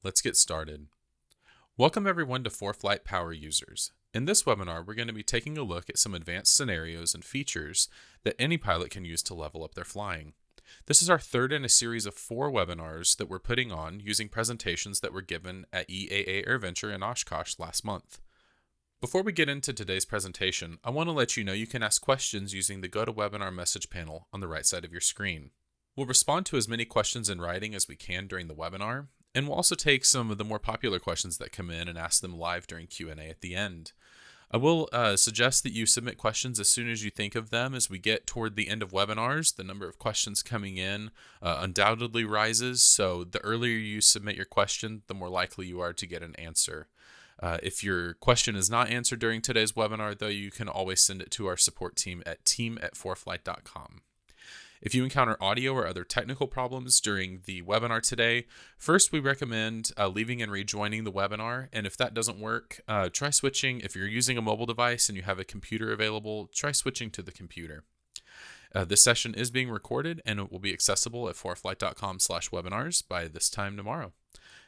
let's get started. Welcome everyone to ForeFlight Power Users. In this webinar, we're going to be taking a look at some advanced scenarios and features that any pilot can use to level up their flying. This is our third in a series of 4 webinars that we're putting on using presentations that were given at EAA AirVenture in Oshkosh last month. Before we get into today's presentation, I want to let you know you can ask questions using the GoToWebinar message panel on the right side of your screen. We'll respond to as many questions in writing as we can during the webinar, and we'll also take some of the more popular questions that come in and ask them live during Q&A at the end. I will suggest that you submit questions as soon as you think of them. As we get toward the end of webinars, the number of questions coming in undoubtedly rises, so the earlier you submit your question, the more likely you are to get an answer. If your question is not answered during today's webinar, though, you can always send it to our support team at team@foreflight.com. If you encounter audio or other technical problems during the webinar today, first we recommend leaving and rejoining the webinar. And if that doesn't work, try switching. If you're using a mobile device and you have a computer available, try switching to the computer. This session is being recorded and it will be accessible at foreflight.com/webinars by this time tomorrow.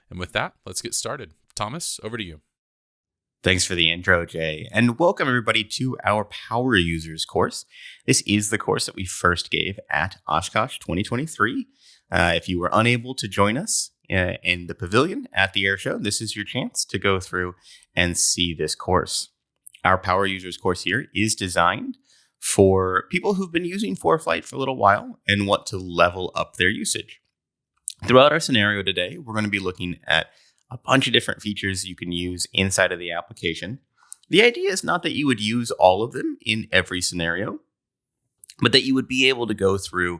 And with that, let's get started. Thomas, over to you. Thanks for the intro, Jay, and welcome everybody to our Power Users course. This is the course that we first gave at Oshkosh 2023. If you were unable to join us in the pavilion at the air show, this is your chance to go through and see this course. Our Power Users course here is designed for people who've been using ForeFlight for a little while and want to level up their usage. Throughout our scenario today, we're going to be looking at a bunch of different features you can use inside of the application. The idea is not that you would use all of them in every scenario, but that you would be able to go through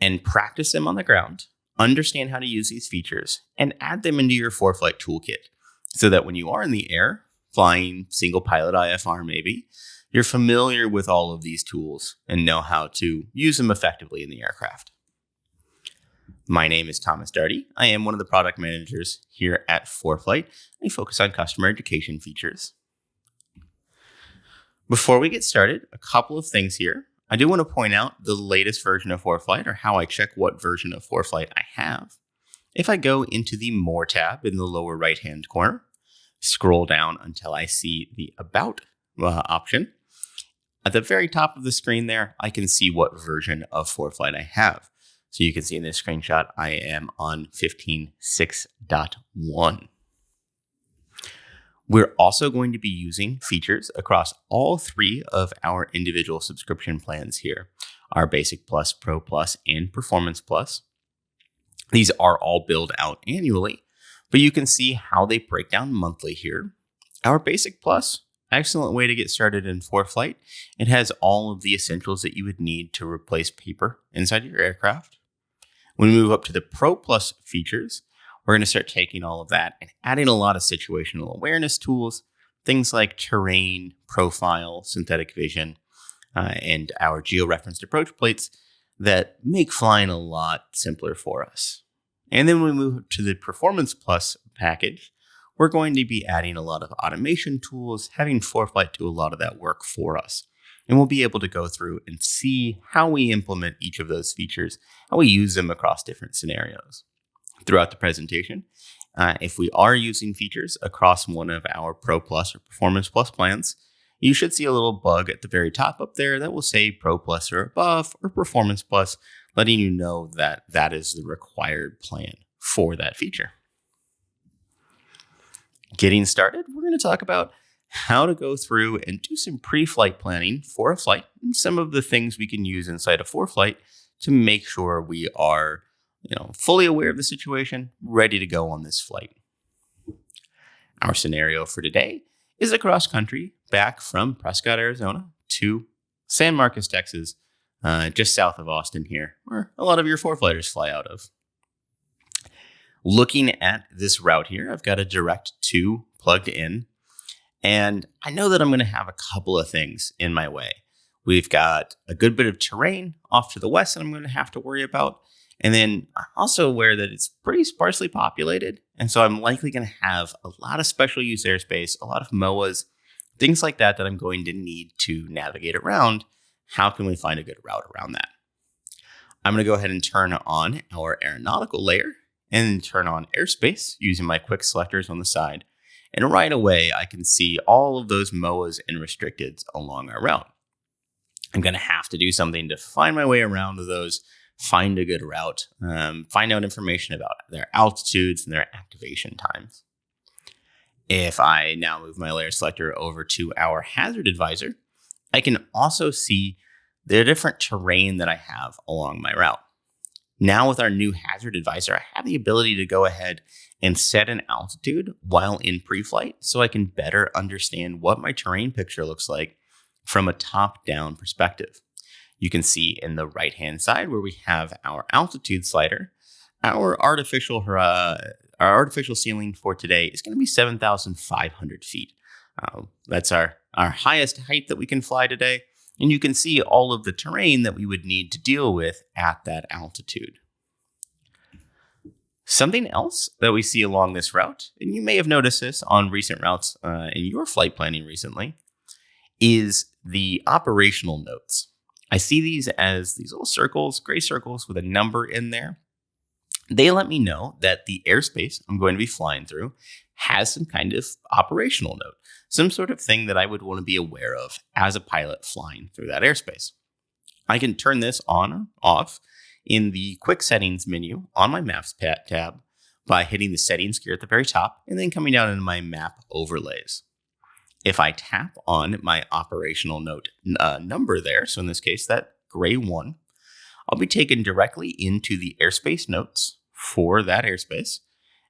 and practice them on the ground, understand how to use these features, and add them into your ForeFlight toolkit so that when you are in the air, flying single pilot IFR maybe, you're familiar with all of these tools and know how to use them effectively in the aircraft. My name is Thomas Darty. I am one of the product managers here at ForeFlight. I focus on customer education features. Before we get started, a couple of things here. I do want to point out the latest version of ForeFlight, or how I check what version of ForeFlight I have. If I go into the More tab in the lower right-hand corner, scroll down until I see the About option. At the very top of the screen there, I can see what version of ForeFlight I have. So you can see in this screenshot, I am on 15.6.1. We're also going to be using features across all 3 of our individual subscription plans here, our Basic Plus, Pro Plus, and Performance Plus. These are all billed out annually, but you can see how they break down monthly here. Our Basic Plus, excellent way to get started in ForeFlight. It has all of the essentials that you would need to replace paper inside your aircraft. When we move up to the Pro Plus features, we're going to start taking all of that and adding a lot of situational awareness tools, things like terrain, profile, synthetic vision, and our geo-referenced approach plates that make flying a lot simpler for us. And then when we move to the Performance Plus package, we're going to be adding a lot of automation tools, having ForeFlight do a lot of that work for us. And we'll be able to go through and see how we implement each of those features, how we use them across different scenarios. Throughout the presentation, if we are using features across one of our Pro Plus or Performance Plus plans, you should see a little bug at the very top up there that will say Pro Plus or above or Performance Plus, letting you know that that is the required plan for that feature. Getting started, we're going to talk about how to go through and do some pre-flight planning for a flight and some of the things we can use inside of ForeFlight to make sure we are, fully aware of the situation, ready to go on this flight. Our scenario for today is a cross country back from Prescott, Arizona to San Marcos, Texas, just south of Austin here, where a lot of your ForeFlighters fly out of. Looking at this route here, I've got a Direct 2 plugged in. And I know that I'm going to have a couple of things in my way. We've got a good bit of terrain off to the west that I'm going to have to worry about. And then I'm also aware that it's pretty sparsely populated. And so I'm likely going to have a lot of special use airspace, a lot of MOAs, things like that I'm going to need to navigate around. How can we find a good route around that? I'm going to go ahead and turn on our aeronautical layer and then turn on airspace using my quick selectors on the side. And right away, I can see all of those MOAs and restricteds along our route. I'm going to have to do something to find my way around those, find a good route, find out information about their altitudes and their activation times. If I now move my layer selector over to our hazard advisor, I can also see the different terrain that I have along my route. Now with our new hazard advisor, I have the ability to go ahead and set an altitude while in pre-flight so I can better understand what my terrain picture looks like from a top-down perspective. You can see in the right-hand side where we have our altitude slider, our artificial ceiling for today is going to be 7,500 feet. That's our highest height that we can fly today. And you can see all of the terrain that we would need to deal with at that altitude. Something else that we see along this route, and you may have noticed this on recent routes in your flight planning recently, is the operational notes. I see these as these little circles, gray circles with a number in there. They let me know that the airspace I'm going to be flying through has some kind of operational note, some sort of thing that I would want to be aware of as a pilot flying through that airspace. I can turn this on or off in the quick settings menu on my Maps tab by hitting the settings gear at the very top and then coming down into my map overlays. If I tap on my operational note number there, so in this case, that gray 1, I'll be taken directly into the airspace notes for that airspace.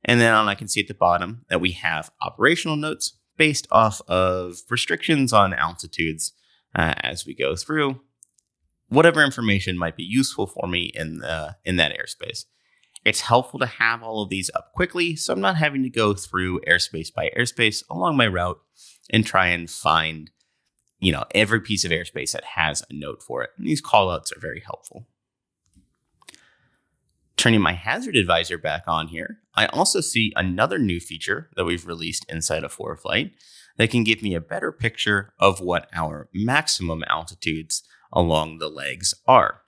And then I can see at the bottom that we have operational notes based off of restrictions on altitudes as we go through. Whatever information might be useful for me in that airspace. It's helpful to have all of these up quickly, so I'm not having to go through airspace by airspace along my route and try and find, every piece of airspace that has a note for it. And these callouts are very helpful. Turning my hazard advisor back on here, I also see another new feature that we've released inside of ForeFlight that can give me a better picture of what our maximum altitudes along the legs are.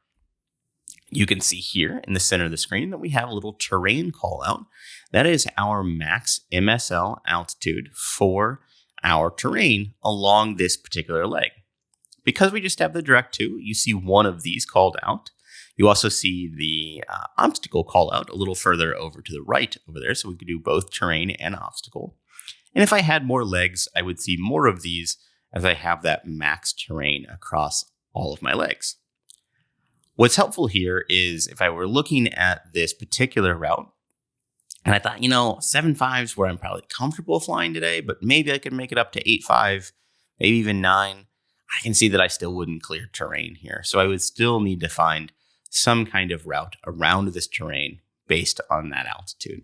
You can see here in the center of the screen that we have a little terrain call out. That is our max MSL altitude for our terrain along this particular leg. Because we just have the direct to, you see one of these called out. You also see the obstacle call out a little further over to the right over there. So we could do both terrain and obstacle. And if I had more legs, I would see more of these as I have that max terrain across all of my legs. What's helpful here is if I were looking at this particular route, and I thought, 7.5 is where I'm probably comfortable flying today, but maybe I could make it up to 8.5, maybe even 9. I can see that I still wouldn't clear terrain here. So I would still need to find some kind of route around this terrain based on that altitude.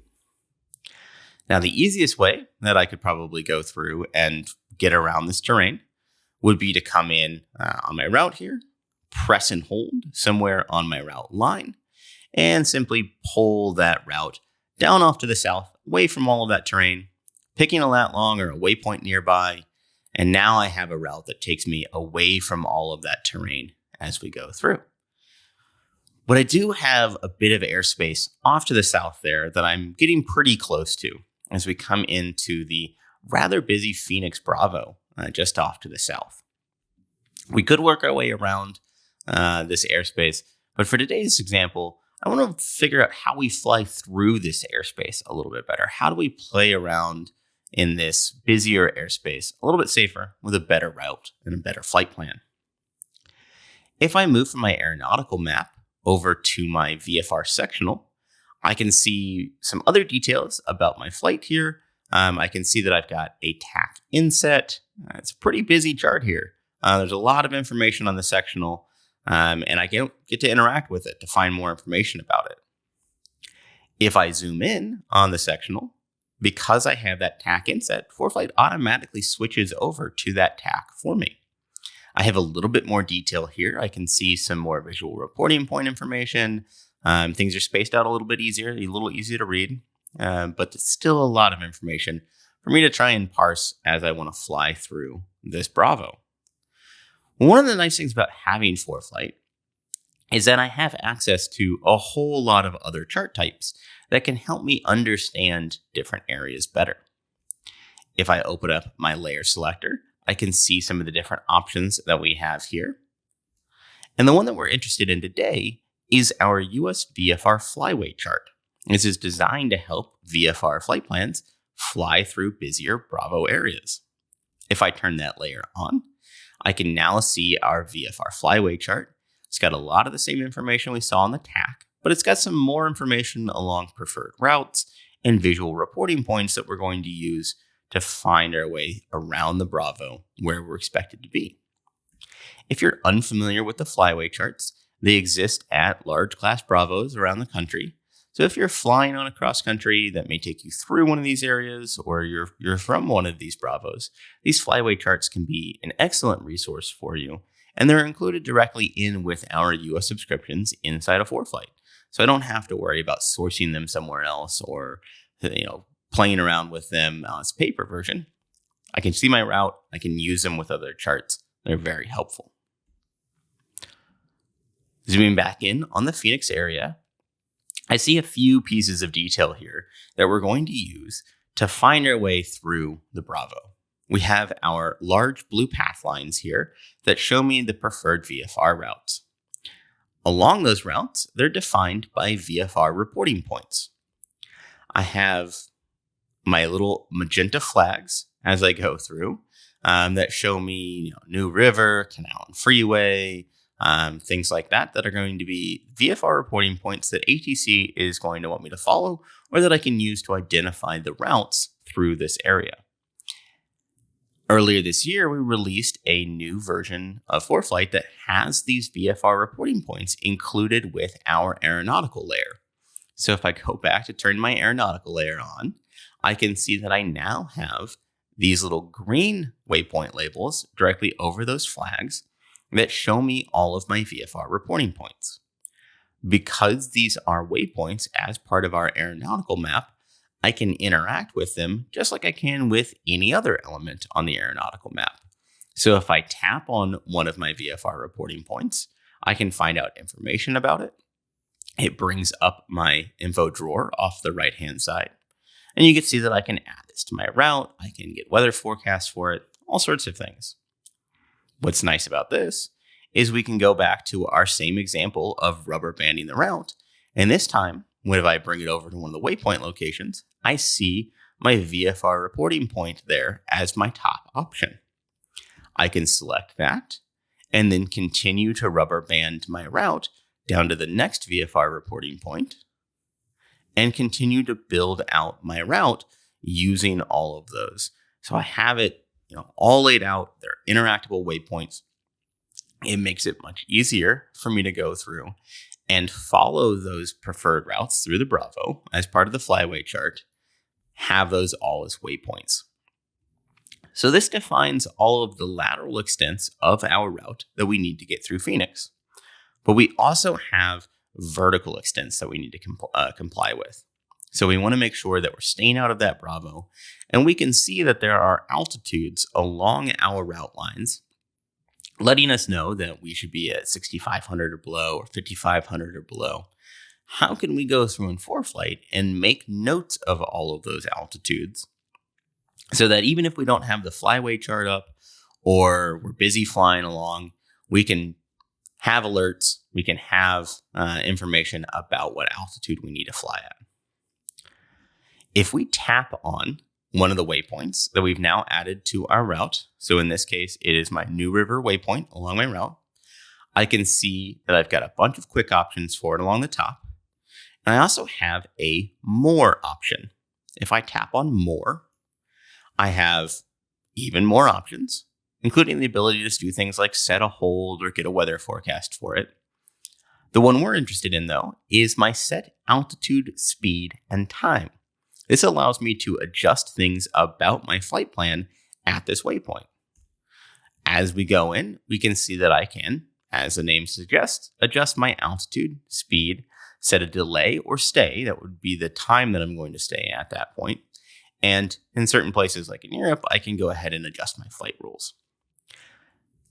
Now, the easiest way that I could probably go through and get around this terrain would be to come in on my route here, press and hold somewhere on my route line, and simply pull that route down off to the south, away from all of that terrain, picking a lat long or a waypoint nearby, and now I have a route that takes me away from all of that terrain as we go through. But I do have a bit of airspace off to the south there that I'm getting pretty close to as we come into the rather busy Phoenix Bravo just off to the south. We could work our way around this airspace, but for today's example, I want to figure out how we fly through this airspace a little bit better. How do we play around in this busier airspace a little bit safer with a better route and a better flight plan? If I move from my aeronautical map over to my VFR sectional, I can see some other details about my flight here. I can see that I've got a TAC inset. It's a pretty busy chart here. There's a lot of information on the sectional, and I get to interact with it to find more information about it. If I zoom in on the sectional, because I have that TAC inset, ForeFlight automatically switches over to that TAC for me. I have a little bit more detail here. I can see some more visual reporting point information. Things are spaced out a little bit easier, a little easier to read, but it's still a lot of information for me to try and parse as I want to fly through this Bravo. One of the nice things about having ForeFlight is that I have access to a whole lot of other chart types that can help me understand different areas better. If I open up my layer selector, I can see some of the different options that we have here. And the one that we're interested in today is our US VFR flyway chart. This is designed to help VFR flight plans fly through busier Bravo areas. If I turn that layer on, I can now see our VFR flyway chart. It's got a lot of the same information we saw on the TAC, but it's got some more information along preferred routes and visual reporting points that we're going to use to find our way around the Bravo where we're expected to be. If you're unfamiliar with the flyway charts, they exist at large class Bravos around the country. So if you're flying on a cross country that may take you through one of these areas, or you're from one of these Bravos, these flyway charts can be an excellent resource for you. And they're included directly in with our US subscriptions inside of ForeFlight. So I don't have to worry about sourcing them somewhere else or playing around with them as paper version. I can see my route. I can use them with other charts. They're very helpful. Zooming back in on the Phoenix area, I see a few pieces of detail here that we're going to use to find our way through the Bravo. We have our large blue path lines here that show me the preferred VFR routes. Along those routes, they're defined by VFR reporting points. I have my little magenta flags as I go through that show me New River, Canal and Freeway, things like that are going to be VFR reporting points that ATC is going to want me to follow or that I can use to identify the routes through this area. Earlier this year, we released a new version of ForeFlight that has these VFR reporting points included with our aeronautical layer. So if I go back to turn my aeronautical layer on, I can see that I now have these little green waypoint labels directly over those flags that show me all of my VFR reporting points. Because these are waypoints as part of our aeronautical map, I can interact with them just like I can with any other element on the aeronautical map. So if I tap on one of my VFR reporting points, I can find out information about it. It brings up my info drawer off the right-hand side. And you can see that I can add this to my route. I can get weather forecasts for it, all sorts of things. What's nice about this is we can go back to our same example of rubber banding the route. And this time, when I bring it over to one of the waypoint locations, I see my VFR reporting point there as my top option. I can select that and then continue to rubber band my route down to the next VFR reporting point and continue to build out my route using all of those. So I have it, all laid out. They're interactable waypoints. It makes it much easier for me to go through and follow those preferred routes through the Bravo as part of the flyway chart, have those all as waypoints. So this defines all of the lateral extents of our route that we need to get through Phoenix. But we also have vertical extents that we need to comply with. So we want to make sure that we're staying out of that Bravo, and we can see that there are altitudes along our route lines letting us know that we should be at 6,500 or below or 5,500 or below. How can we go through in ForeFlight and make notes of all of those altitudes so that even if we don't have the flyway chart up or we're busy flying along, we can have alerts, we can have information about what altitude we need to fly at. If we tap on one of the waypoints that we've now added to our route, so in this case, it is my New River waypoint along my route, I can see that I've got a bunch of quick options for it along the top. And I also have a more option. If I tap on more, I have even more options, including the ability to just do things like set a hold or get a weather forecast for it. The one we're interested in, though, is my set altitude, speed, and time. This allows me to adjust things about my flight plan at this waypoint. As we go in, we can see that I can, as the name suggests, adjust my altitude, speed, set a delay or stay. That would be the time that I'm going to stay at that point. And in certain places like in Europe, I can go ahead and adjust my flight rules.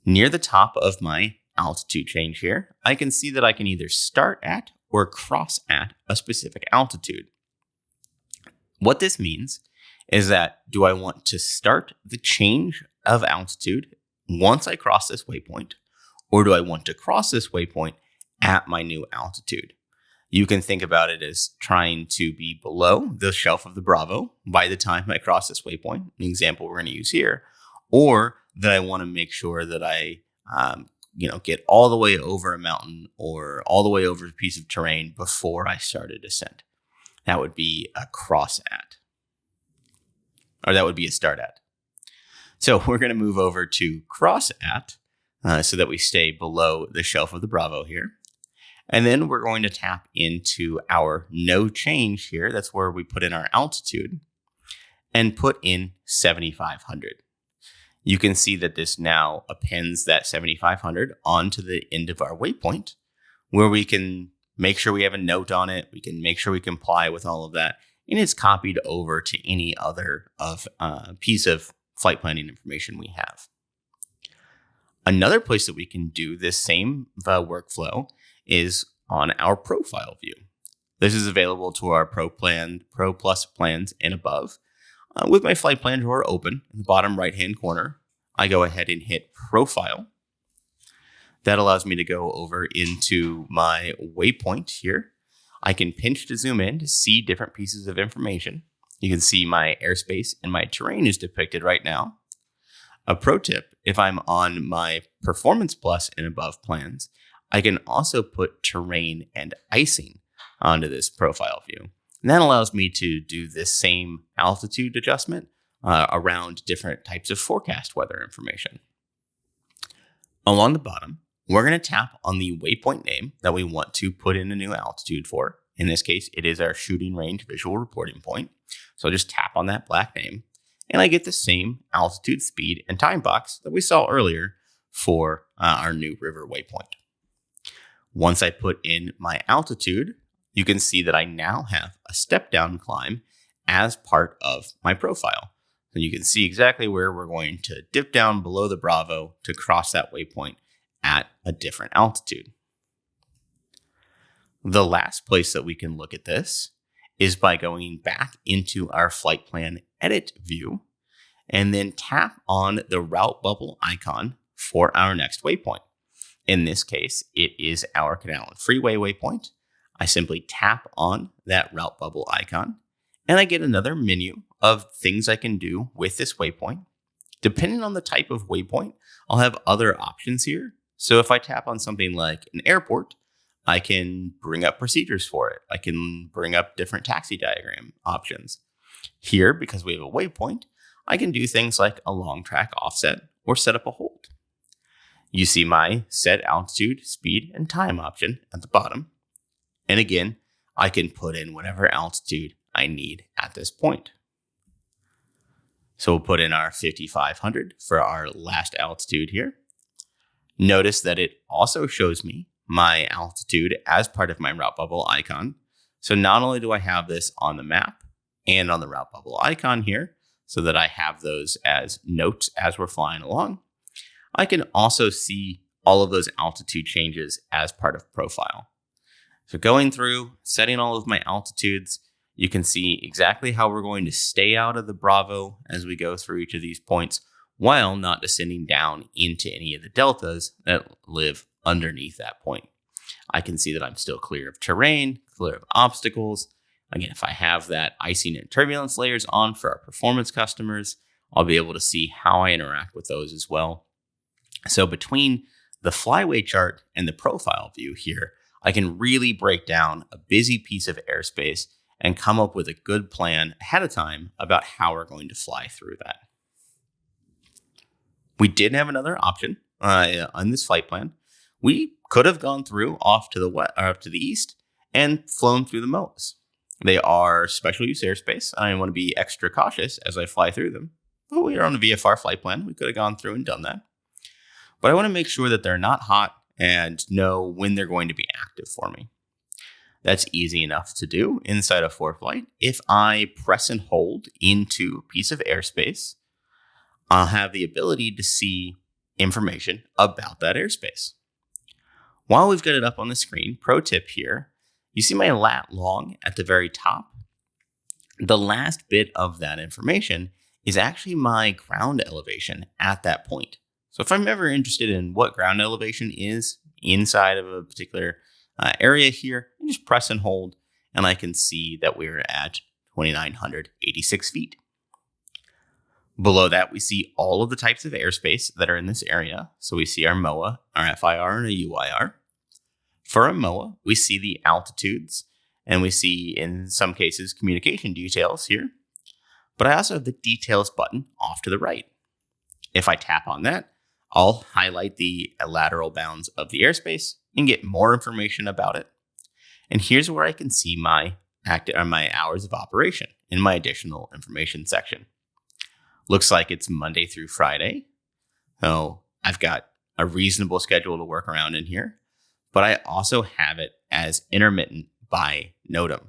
Near the top of my altitude change here, I can see that I can either start at or cross at a specific altitude. What this means is that do I want to start the change of altitude once I cross this waypoint, or do I want to cross this waypoint at my new altitude? You can think about it as trying to be below the shelf of the Bravo by the time I cross this waypoint, an example we're going to use here, or that I want to make sure that I get all the way over a mountain or all the way over a piece of terrain before I start a descent. That would be a cross at, or that would be a start at. So we're going to move over to cross at so that we stay below the shelf of the Bravo here. And then we're going to tap into our no change here. That's where we put in our altitude and put in 7,500. You can see that this now appends that 7,500 onto the end of our waypoint, where we can make sure we have a note on it. We can make sure we comply with all of that. And it's copied over to any other piece of flight planning information we have. Another place that we can do this same workflow is on our profile view. This is available to our Pro Plus plans and above. With my flight plan drawer open in the bottom right-hand corner, I go ahead and hit Profile. That allows me to go over into my waypoint here. I can pinch to zoom in to see different pieces of information. You can see my airspace and my terrain is depicted right now. A pro tip, if I'm on my Performance Plus and above plans, I can also put terrain and icing onto this profile view. And that allows me to do this same altitude adjustment around different types of forecast weather information. Along the bottom, we're going to tap on the waypoint name that we want to put in a new altitude for. In this case, it is our shooting range visual reporting point. So I'll just tap on that black name, and I get the same altitude, speed, and time box that we saw earlier for our new river waypoint. Once I put in my altitude, you can see that I now have a step down climb as part of my profile. So you can see exactly where we're going to dip down below the Bravo to cross that waypoint at a different altitude. The last place that we can look at this is by going back into our flight plan edit view and then tap on the route bubble icon for our next waypoint. In this case, it is our Canal and Freeway waypoint. I simply tap on that route bubble icon and I get another menu of things I can do with this waypoint. Depending on the type of waypoint, I'll have other options here. So if I tap on something like an airport, I can bring up procedures for it. I can bring up different taxi diagram options. Here, because we have a waypoint, I can do things like a long track offset or set up a hold. You see my set altitude, speed, and time option at the bottom. And again, I can put in whatever altitude I need at this point. So we'll put in our 5,500 for our last altitude here. Notice that it also shows me my altitude as part of my route bubble icon. So not only do I have this on the map and on the route bubble icon here, so that I have those as notes as we're flying along, I can also see all of those altitude changes as part of profile. So going through, setting all of my altitudes, you can see exactly how we're going to stay out of the Bravo as we go through each of these points, while not descending down into any of the deltas that live underneath that point. I can see that I'm still clear of terrain, clear of obstacles. Again, if I have that icing and turbulence layers on for our performance customers, I'll be able to see how I interact with those as well. So between the flyway chart and the profile view here, I can really break down a busy piece of airspace and come up with a good plan ahead of time about how we're going to fly through that. We did have another option on this flight plan. We could have gone through off to the east and flown through the MOAs. They are special use airspace. I want to be extra cautious as I fly through them. But we are on a VFR flight plan. We could have gone through and done that. But I want to make sure that they're not hot and know when they're going to be active for me. That's easy enough to do inside of ForeFlight. If I press and hold into a piece of airspace, I'll have the ability to see information about that airspace. While we've got it up on the screen, pro tip here, you see my lat long at the very top? The last bit of that information is actually my ground elevation at that point. So if I'm ever interested in what ground elevation is inside of a particular area here, I just press and hold, and I can see that we're at 2,986 feet. Below that, we see all of the types of airspace that are in this area. So we see our MOA, our FIR, and a UIR. For a MOA, we see the altitudes, and we see, in some cases, communication details here. But I also have the details button off to the right. If I tap on that, I'll highlight the lateral bounds of the airspace and get more information about it. And here's where I can see my hours of operation in my additional information section. Looks like it's Monday through Friday. So I've got a reasonable schedule to work around in here, but I also have it as intermittent by Nodem.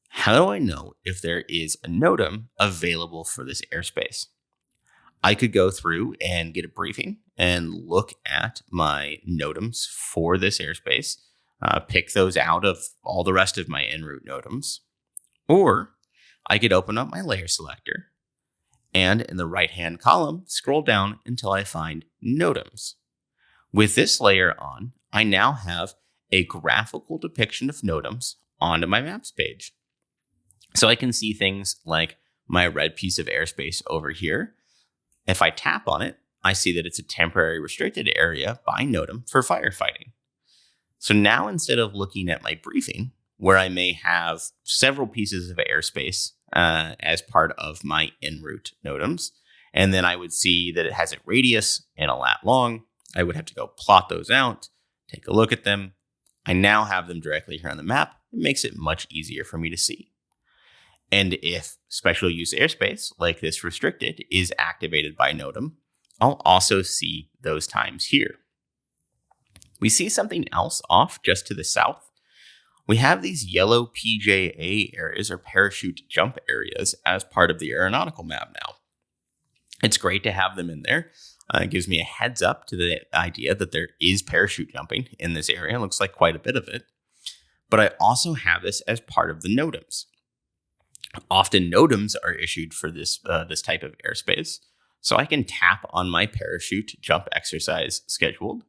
How do I know if there is a Nodem available for this airspace? I could go through and get a briefing and look at my Nodems for this airspace, pick those out of all the rest of my en route Nodems, or I could open up my layer selector and in the right-hand column, scroll down until I find Nodems. With this layer on, I now have a graphical depiction of Nodems onto my maps page. So I can see things like my red piece of airspace over here. If I tap on it, I see that it's a temporary restricted area by Nodem for firefighting. So now instead of looking at my briefing, where I may have several pieces of airspace as part of my en route Nodems, and then I would see that it has a radius and a lat long, I would have to go plot those out, take a look at them. I now have them directly here on the map. It makes it much easier for me to see. And if special use airspace, like this restricted, is activated by Nodem, I'll also see those times here. We see something else off just to the south. We have these yellow PJA areas, or parachute jump areas, as part of the aeronautical map now. It's great to have them in there. It gives me a heads up to the idea that there is parachute jumping in this area. It looks like quite a bit of it. But I also have this as part of the Nodems. Often Nodems are issued for this type of airspace. So I can tap on my parachute jump exercise scheduled,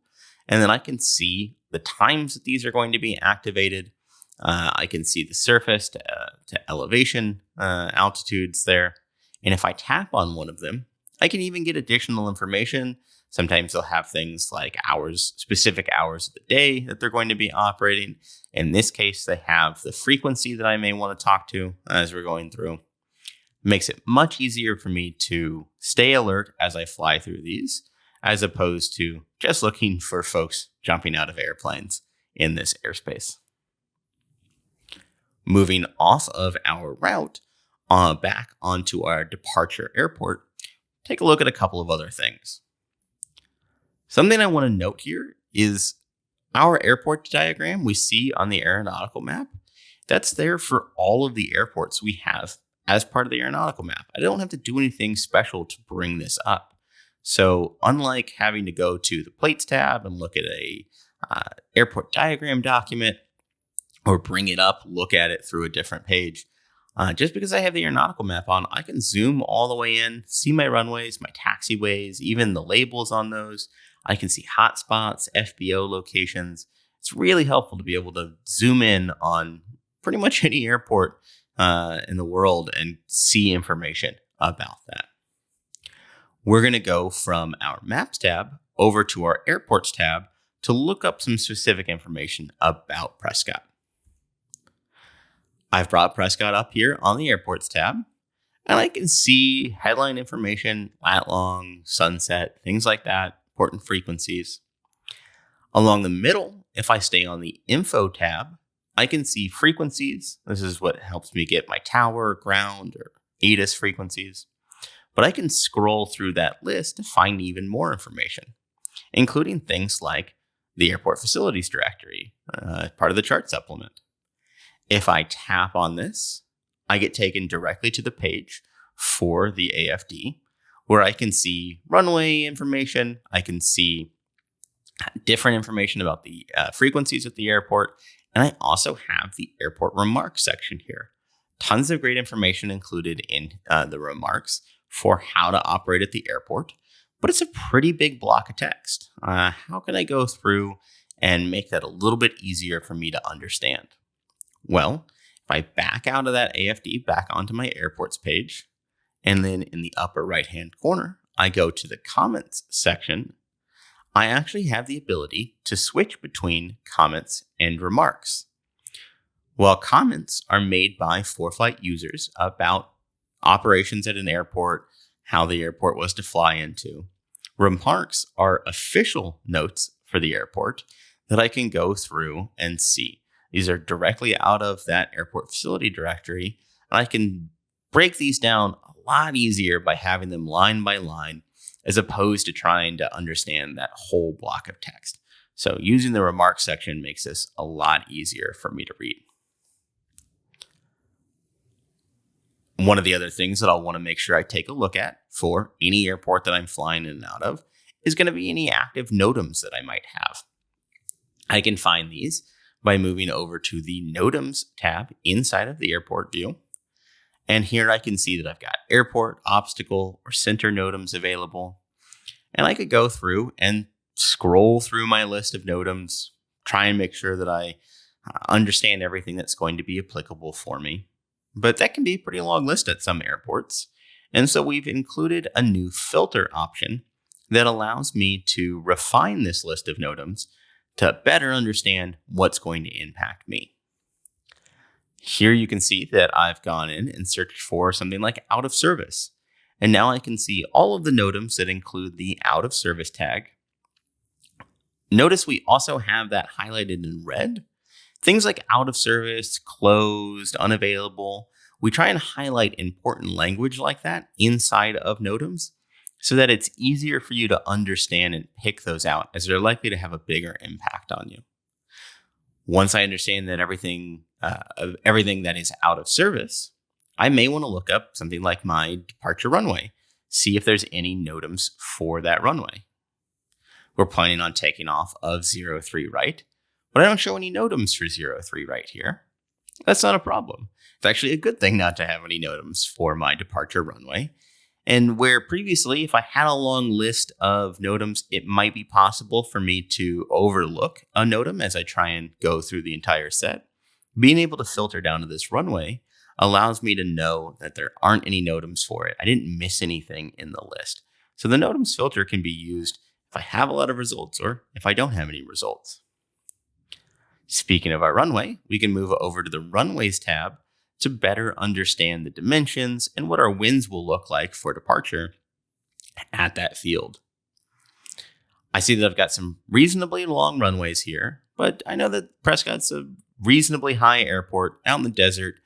and then I can see the times that these are going to be activated. I can see the surface to elevation altitudes there. And if I tap on one of them, I can even get additional information. Sometimes they'll have things like specific hours of the day that they're going to be operating. In this case, they have the frequency that I may want to talk to as we're going through. It makes it much easier for me to stay alert as I fly through these, as opposed to just looking for folks jumping out of airplanes in this airspace. Moving off of our route back onto our departure airport, take a look at a couple of other things. Something I want to note here is our airport diagram we see on the aeronautical map. That's there for all of the airports we have as part of the aeronautical map. I don't have to do anything special to bring this up. So unlike having to go to the plates tab and look at a airport diagram document, or bring it up, look at it through a different page, just because I have the aeronautical map on, I can zoom all the way in, see my runways, my taxiways, even the labels on those. I can see hotspots, FBO locations. It's really helpful to be able to zoom in on pretty much any airport in the world and see information about that. We're going to go from our Maps tab over to our Airports tab to look up some specific information about Prescott. I've brought Prescott up here on the Airports tab, and I can see headline information, lat long, sunset, things like that, important frequencies. Along the middle, if I stay on the Info tab, I can see frequencies. This is what helps me get my tower, ground, or ATIS frequencies. But I can scroll through that list to find even more information, including things like the Airport Facilities Directory, part of the chart supplement. If I tap on this, I get taken directly to the page for the AFD, where I can see runway information. I can see different information about the frequencies at the airport, and I also have the airport remarks section here. Tons of great information included in the remarks for how to operate at the airport, but it's a pretty big block of text. How can I go through and make that a little bit easier for me to understand? Well, if I back out of that AFD, back onto my airports page, and then in the upper right-hand corner, I go to the comments section, I actually have the ability to switch between comments and remarks. Well, comments are made by ForeFlight users about operations at an airport, how the airport was to fly into. Remarks are official notes for the airport that I can go through and see. These are directly out of that airport facility directory, and I can break these down a lot easier by having them line by line, as opposed to trying to understand that whole block of text. So using the remarks section makes this a lot easier for me to read. One of the other things that I'll want to make sure I take a look at for any airport that I'm flying in and out of is going to be any active Nodems that I might have. I can find these by moving over to the Nodems tab inside of the airport view. And here I can see that I've got airport, obstacle, or center Nodems available. And I could go through and scroll through my list of Nodems, try and make sure that I understand everything that's going to be applicable for me. But that can be a pretty long list at some airports. And so we've included a new filter option that allows me to refine this list of Nodems to better understand what's going to impact me. Here you can see that I've gone in and searched for something like out of service. And now I can see all of the Nodems that include the out of service tag. Notice we also have that highlighted in red. Things like out of service, closed, unavailable. We try and highlight important language like that inside of Nodems so that it's easier for you to understand and pick those out, as they're likely to have a bigger impact on you. Once I understand that everything that is out of service, I may want to look up something like my departure runway, see if there's any Nodems for that runway. We're planning on taking off of 03 right, but I don't show any Nodems for 03 right here. That's not a problem. It's actually a good thing not to have any Nodems for my departure runway. And where previously, if I had a long list of Nodems, it might be possible for me to overlook a Nodem as I try and go through the entire set. Being able to filter down to this runway allows me to know that there aren't any Nodems for it. I didn't miss anything in the list. So the Nodems filter can be used if I have a lot of results or if I don't have any results. Speaking of our runway, we can move over to the runways tab to better understand the dimensions and what our winds will look like for departure at that field. I see that I've got some reasonably long runways here, but I know that Prescott's a reasonably high airport out in the desert.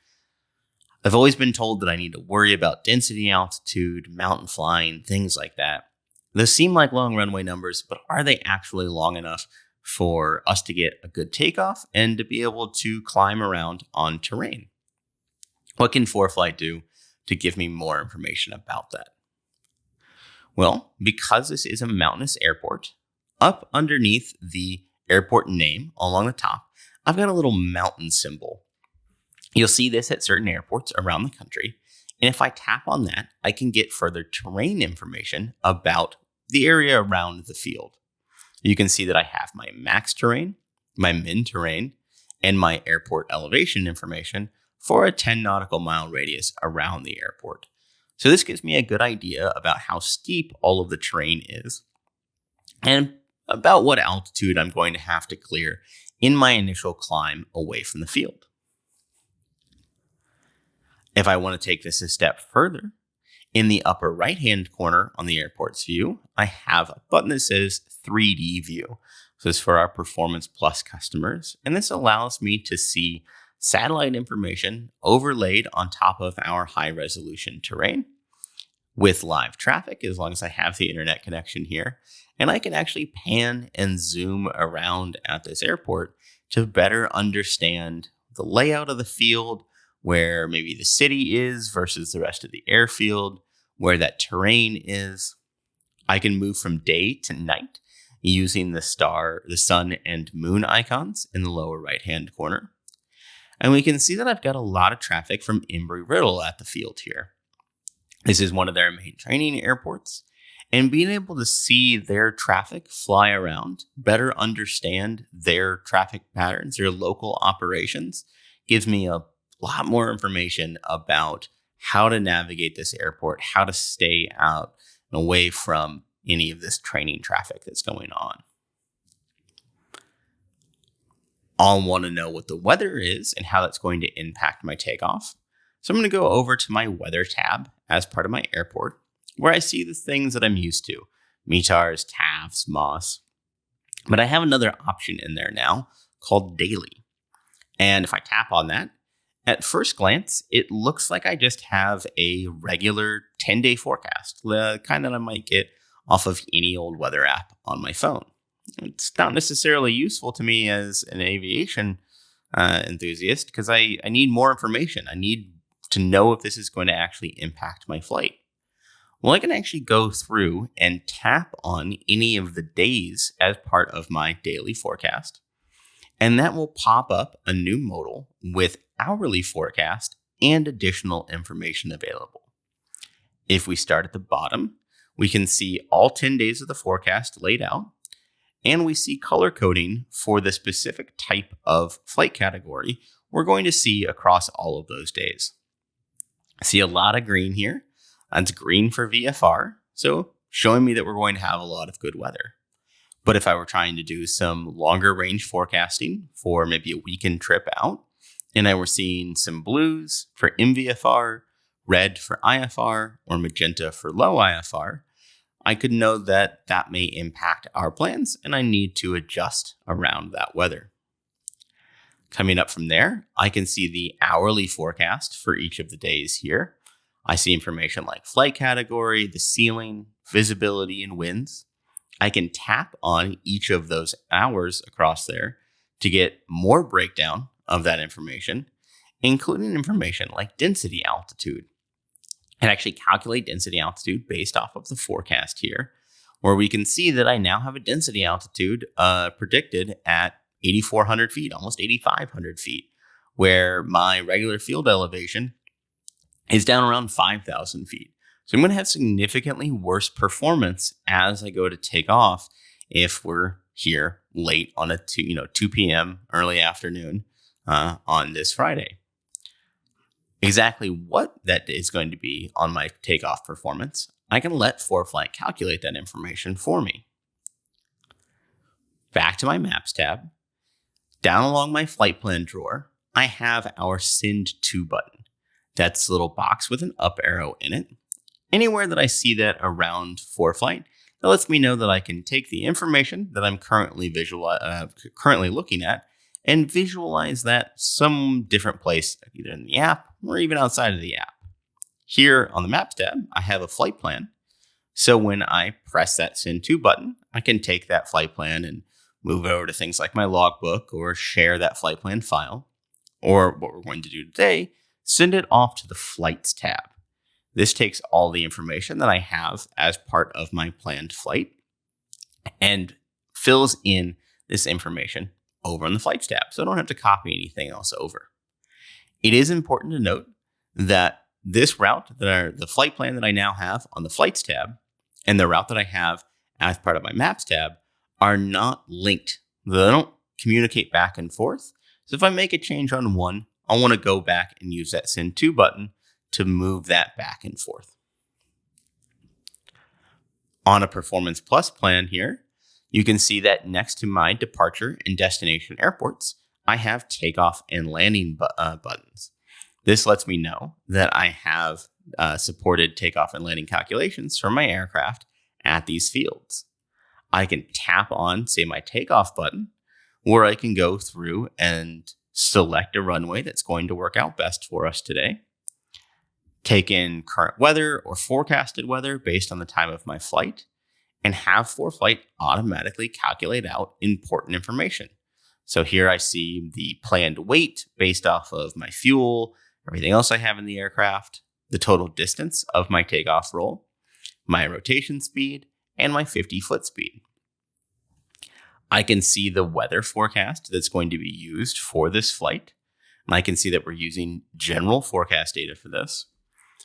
I've always been told that I need to worry about density, altitude, mountain flying, things like that. Those seem like long runway numbers, but are they actually long enough for us to get a good takeoff and to be able to climb around on terrain? What can ForeFlight do to give me more information about that? Well, because this is a mountainous airport, up underneath the airport name along the top, I've got a little mountain symbol. You'll see this at certain airports around the country. And if I tap on that, I can get further terrain information about the area around the field. You can see that I have my max terrain, my min terrain, and my airport elevation information for a 10 nautical mile radius around the airport. So this gives me a good idea about how steep all of the terrain is and about what altitude I'm going to have to clear in my initial climb away from the field. If I want to take this a step further, in the upper right-hand corner on the airport's view, I have a button that says 3D view. So this is for our Performance Plus customers, and this allows me to see satellite information overlaid on top of our high-resolution terrain with live traffic, as long as I have the internet connection here. And I can actually pan and zoom around at this airport to better understand the layout of the field, where maybe the city is versus the rest of the airfield, where that terrain is. I can move from day to night using the sun and moon icons in the lower right-hand corner. And we can see that I've got a lot of traffic from Embry-Riddle at the field here. This is one of their main training airports. And being able to see their traffic fly around, better understand their traffic patterns, their local operations, gives me a lot more information about how to navigate this airport, how to stay out and away from any of this training traffic that's going on. I'll want to know what the weather is and how that's going to impact my takeoff. So I'm going to go over to my weather tab as part of my airport, where I see the things that I'm used to, METARs, TAFs, MOS. But I have another option in there now called daily. And if I tap on that, at first glance, it looks like I just have a regular 10-day forecast, the kind that I might get off of any old weather app on my phone. It's not necessarily useful to me as an aviation enthusiast because I need more information. I need to know if this is going to actually impact my flight. Well, I can actually go through and tap on any of the days as part of my daily forecast. And that will pop up a new modal with hourly forecast and additional information available. If we start at the bottom, we can see all 10 days of the forecast laid out. And we see color coding for the specific type of flight category we're going to see across all of those days. I see a lot of green here. That's green for VFR, so showing me that we're going to have a lot of good weather. But if I were trying to do some longer range forecasting for maybe a weekend trip out, and I were seeing some blues for MVFR, red for IFR, or magenta for low IFR, I could know that that may impact our plans and I need to adjust around that weather. Coming up from there, I can see the hourly forecast for each of the days here. I see information like flight category, the ceiling, visibility, and winds. I can tap on each of those hours across there to get more breakdown of that information, including information like density altitude. And actually calculate density altitude based off of the forecast here, where we can see that I now have a density altitude predicted at 8,400 feet, almost 8,500 feet, where my regular field elevation is down around 5,000 feet. So I'm going to have significantly worse performance as I go to take off if we're here late on a 2 p.m. early afternoon on this Friday. Exactly what that is going to be on my takeoff performance, I can let ForeFlight calculate that information for me. Back to my Maps tab. Down along my flight plan drawer, I have our Send To button. That's a little box with an up arrow in it. Anywhere that I see that around ForeFlight, that lets me know that I can take the information that I'm currently looking at and visualize that some different place, either in the app or even outside of the app. Here on the Maps tab, I have a flight plan. So when I press that Send To button, I can take that flight plan and move it over to things like my logbook or share that flight plan file. Or what we're going to do today, send it off to the Flights tab. This takes all the information that I have as part of my planned flight and fills in this information over on the Flights tab, so I don't have to copy anything else over. It is important to note that this route, the flight plan that I now have on the Flights tab, and the route that I have as part of my Maps tab are not linked. They don't communicate back and forth. So if I make a change on one, I want to go back and use that Send To button to move that back and forth. On a Performance Plus plan here, you can see that next to my departure and destination airports, I have takeoff and landing buttons. This lets me know that I have supported takeoff and landing calculations for my aircraft at these fields. I can tap on, say, my takeoff button, where I can go through and select a runway that's going to work out best for us today. Take in current weather or forecasted weather based on the time of my flight, and have ForeFlight automatically calculate out important information. So here I see the planned weight based off of my fuel, everything else I have in the aircraft, the total distance of my takeoff roll, my rotation speed, and my 50-foot speed. I can see the weather forecast that's going to be used for this flight. And I can see that we're using general forecast data for this.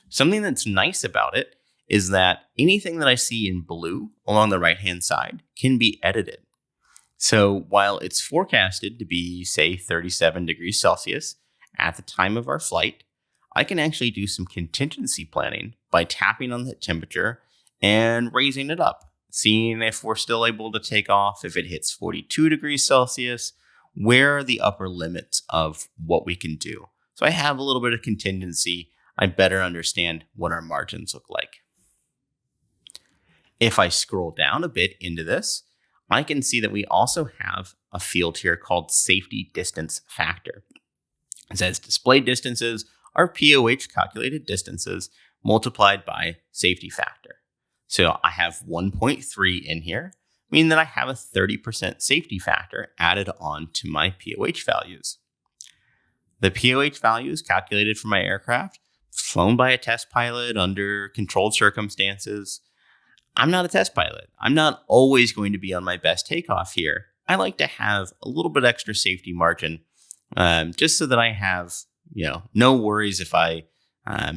Something that's nice about it is that anything that I see in blue along the right-hand side can be edited. So while it's forecasted to be, say, 37 degrees Celsius at the time of our flight, I can actually do some contingency planning by tapping on that temperature and raising it up, seeing if we're still able to take off, if it hits 42 degrees Celsius, where are the upper limits of what we can do. So I have a little bit of contingency. I better understand what our margins look like. If I scroll down a bit into this, I can see that we also have a field here called safety distance factor. It says display distances are POH calculated distances multiplied by safety factor. So I have 1.3 in here, meaning that I have a 30% safety factor added on to my POH values. The POH value is calculated for my aircraft, flown by a test pilot under controlled circumstances. I'm not a test pilot. I'm not always going to be on my best takeoff here. I like to have a little bit extra safety margin, just so that I have, no worries if I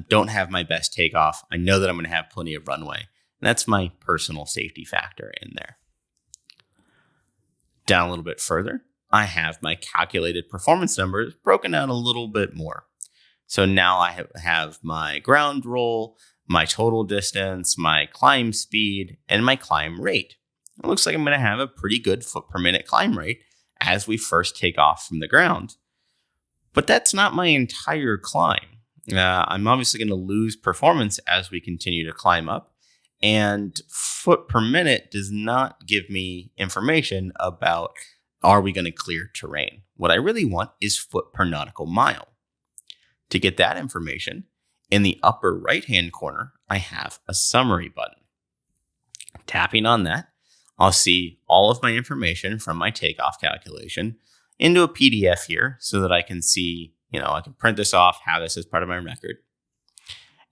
don't have my best takeoff. I know that I'm going to have plenty of runway. And that's my personal safety factor in there. Down a little bit further, I have my calculated performance numbers broken out a little bit more. So now I have my ground roll, my total distance, my climb speed, and my climb rate. It looks like I'm going to have a pretty good foot per minute climb rate as we first take off from the ground. But that's not my entire climb. I'm obviously going to lose performance as we continue to climb up. And foot per minute does not give me information about, are we going to clear terrain? What I really want is foot per nautical mile. To get that information, in the upper right-hand corner, I have a summary button. Tapping on that, I'll see all of my information from my takeoff calculation into a PDF here so that I can see, I can print this off, have this as part of my record.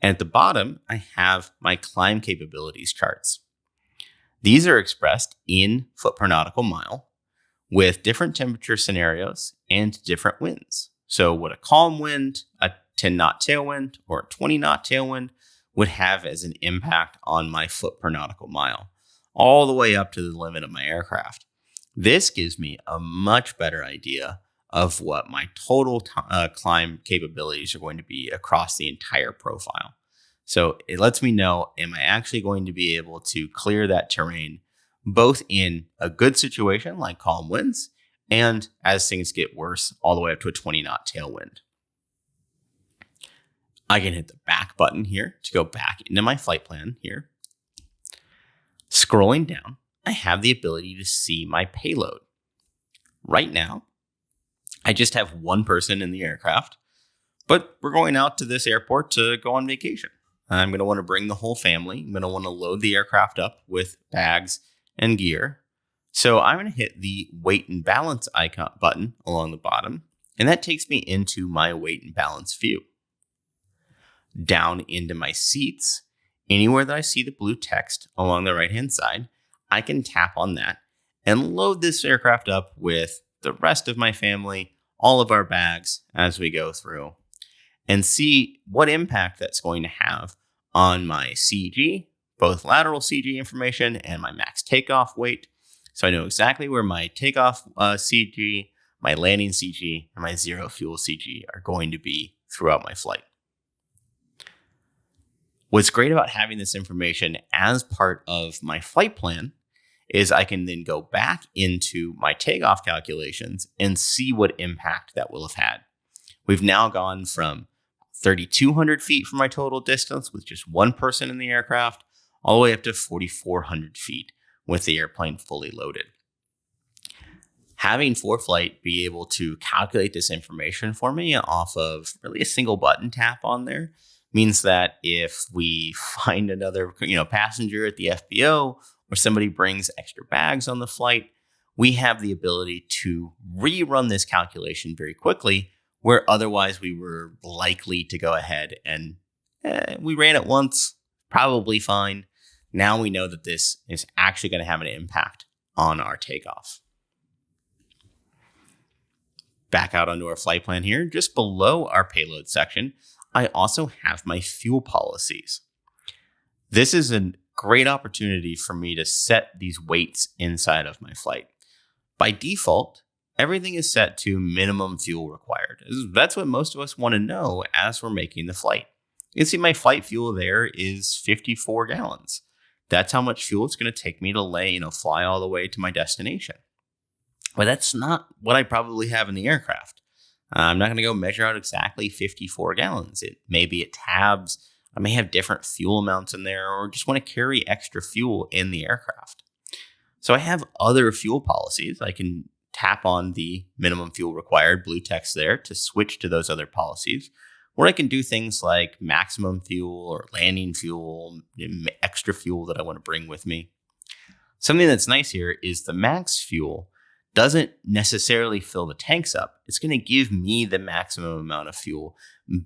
And at the bottom, I have my climb capabilities charts. These are expressed in foot per nautical mile with different temperature scenarios and different winds. So what a calm wind, a 10 knot tailwind, or a 20 knot tailwind would have as an impact on my foot per nautical mile, all the way up to the limit of my aircraft. This gives me a much better idea of what my total climb capabilities are going to be across the entire profile. So it lets me know, am I actually going to be able to clear that terrain, both in a good situation like calm winds, and as things get worse, all the way up to a 20 knot tailwind. I can hit the back button here to go back into my flight plan here. Scrolling down, I have the ability to see my payload. Right now, I just have one person in the aircraft, but we're going out to this airport to go on vacation. I'm going to want to bring the whole family. I'm going to want to load the aircraft up with bags and gear. So I'm going to hit the weight and balance icon button along the bottom, and that takes me into my weight and balance view. Down into my seats, anywhere that I see the blue text along the right-hand side, I can tap on that and load this aircraft up with the rest of my family, all of our bags as we go through, and see what impact that's going to have on my CG, both lateral CG information and my max takeoff weight. So I know exactly where my takeoff CG, my landing CG, and my zero fuel CG are going to be throughout my flight. What's great about having this information as part of my flight plan is I can then go back into my takeoff calculations and see what impact that will have had. We've now gone from 3,200 feet from my total distance with just one person in the aircraft, all the way up to 4,400 feet with the airplane fully loaded. Having ForeFlight be able to calculate this information for me off of really a single button tap on there means that if we find another passenger at the FBO, or somebody brings extra bags on the flight, we have the ability to rerun this calculation very quickly, where otherwise we were likely to go ahead and we ran it once, probably fine. Now we know that this is actually going to have an impact on our takeoff. Back out onto our flight plan here, just below our payload section, I also have my fuel policies. This is a great opportunity for me to set these weights inside of my flight. By default, everything is set to minimum fuel required. That's what most of us want to know as we're making the flight. You can see my flight fuel there is 54 gallons. That's how much fuel it's going to take me to fly all the way to my destination. But that's not what I probably have in the aircraft. I'm not going to go measure out exactly 54 gallons. It may be at tabs. I may have different fuel amounts in there, or just want to carry extra fuel in the aircraft. So I have other fuel policies. I can tap on the minimum fuel required blue text there to switch to those other policies, where I can do things like maximum fuel or landing fuel, extra fuel that I want to bring with me. Something that's nice here is the max fuel doesn't necessarily fill the tanks up. It's going to give me the maximum amount of fuel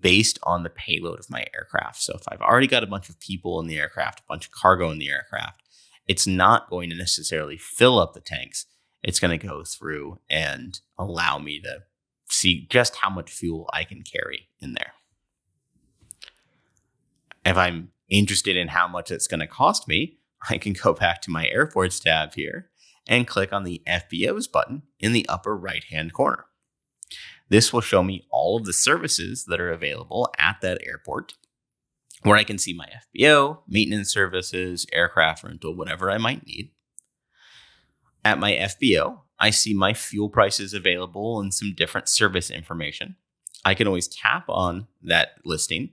based on the payload of my aircraft. So if I've already got a bunch of people in the aircraft, a bunch of cargo in the aircraft, it's not going to necessarily fill up the tanks. It's going to go through and allow me to see just how much fuel I can carry in there. If I'm interested in how much it's going to cost me, I can go back to my airports tab here and click on the FBOs button in the upper right-hand corner. This will show me all of the services that are available at that airport, where I can see my FBO, maintenance services, aircraft rental, whatever I might need. At my FBO, I see my fuel prices available and some different service information. I can always tap on that listing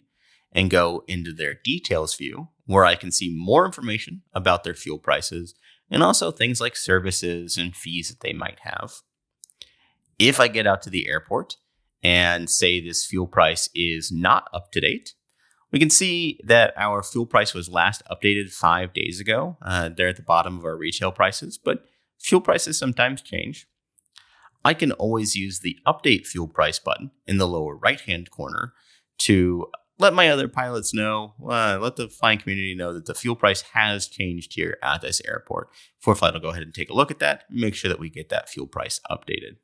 and go into their details view, where I can see more information about their fuel prices and also things like services and fees that they might have. If I get out to the airport and say this fuel price is not up to date, we can see that our fuel price was last updated 5 days ago. They're at the bottom of our retail prices, but fuel prices sometimes change. I can always use the update fuel price button in the lower right-hand corner to let my other pilots know, let the flying community know that the fuel price has changed here at this airport. ForeFlight will go ahead and take a look at that and make sure that we get that fuel price updated.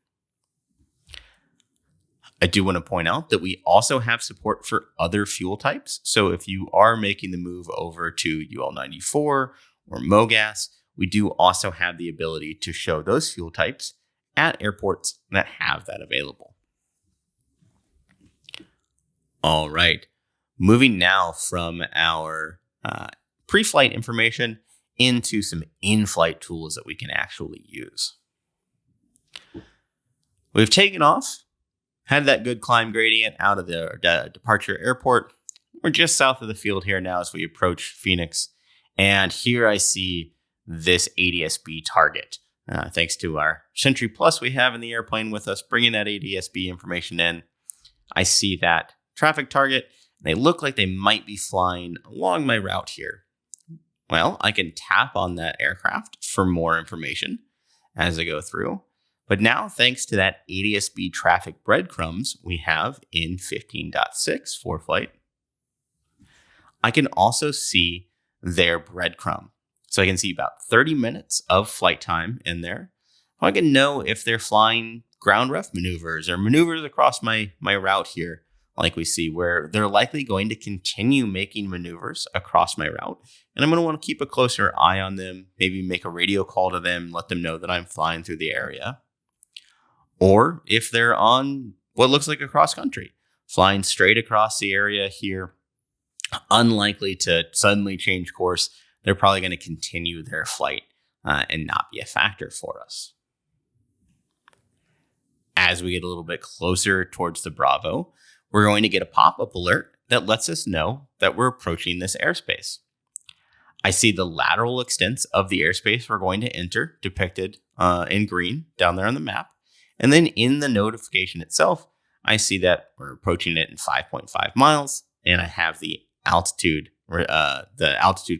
I do want to point out that we also have support for other fuel types. So if you are making the move over to UL94 or MOGAS, we do also have the ability to show those fuel types at airports that have that available. All right. Moving now from our pre-flight information into some in-flight tools that we can actually use. We've taken off, had that good climb gradient out of the departure airport. We're just south of the field here now as we approach Phoenix. And here I see this ADS-B target. Thanks to our Sentry Plus we have in the airplane with us, bringing that ADS-B information in. I see that traffic target. They look like they might be flying along my route here. Well, I can tap on that aircraft for more information as I go through. But now, thanks to that ADS-B traffic breadcrumbs we have in 15.6 ForeFlight, I can also see their breadcrumb. So I can see about 30 minutes of flight time in there. I can know if they're flying ground ref maneuvers or maneuvers across my route here, like we see, where they're likely going to continue making maneuvers across my route. And I'm going to want to keep a closer eye on them, maybe make a radio call to them, let them know that I'm flying through the area. Or if they're on what looks like a cross country, flying straight across the area here, unlikely to suddenly change course. They're probably going to continue their flight and not be a factor for us. As we get a little bit closer towards the Bravo, we're going to get a pop-up alert that lets us know that we're approaching this airspace. I see the lateral extents of the airspace we're going to enter depicted in green down there on the map. And then in the notification itself, I see that we're approaching it in 5.5 miles, and I have the altitude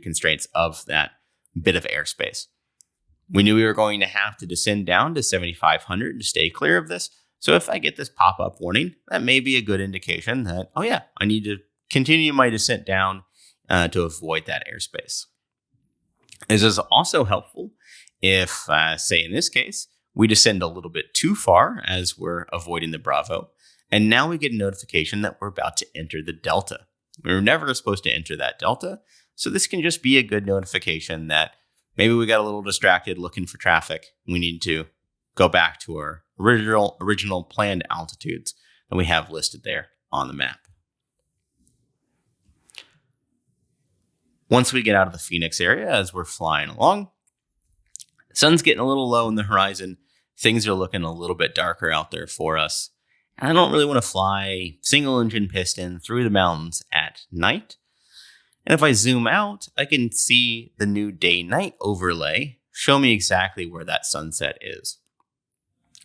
constraints of that bit of airspace. We knew we were going to have to descend down to 7,500 to stay clear of this. So if I get this pop-up warning, that may be a good indication that, oh yeah, I need to continue my descent down to avoid that airspace. This is also helpful if, say in this case, We descend a little bit too far as we're avoiding the Bravo, and now we get a notification that we're about to enter the Delta. We were never supposed to enter that Delta, so this can just be a good notification that maybe we got a little distracted looking for traffic. We need to go back to our original planned altitudes that we have listed there on the map. Once we get out of the Phoenix area as we're flying along, the sun's getting a little low in the horizon. Things are looking a little bit darker out there for us. And I don't really want to fly single engine piston through the mountains at night. And if I zoom out, I can see the new day-night overlay show me exactly where that sunset is.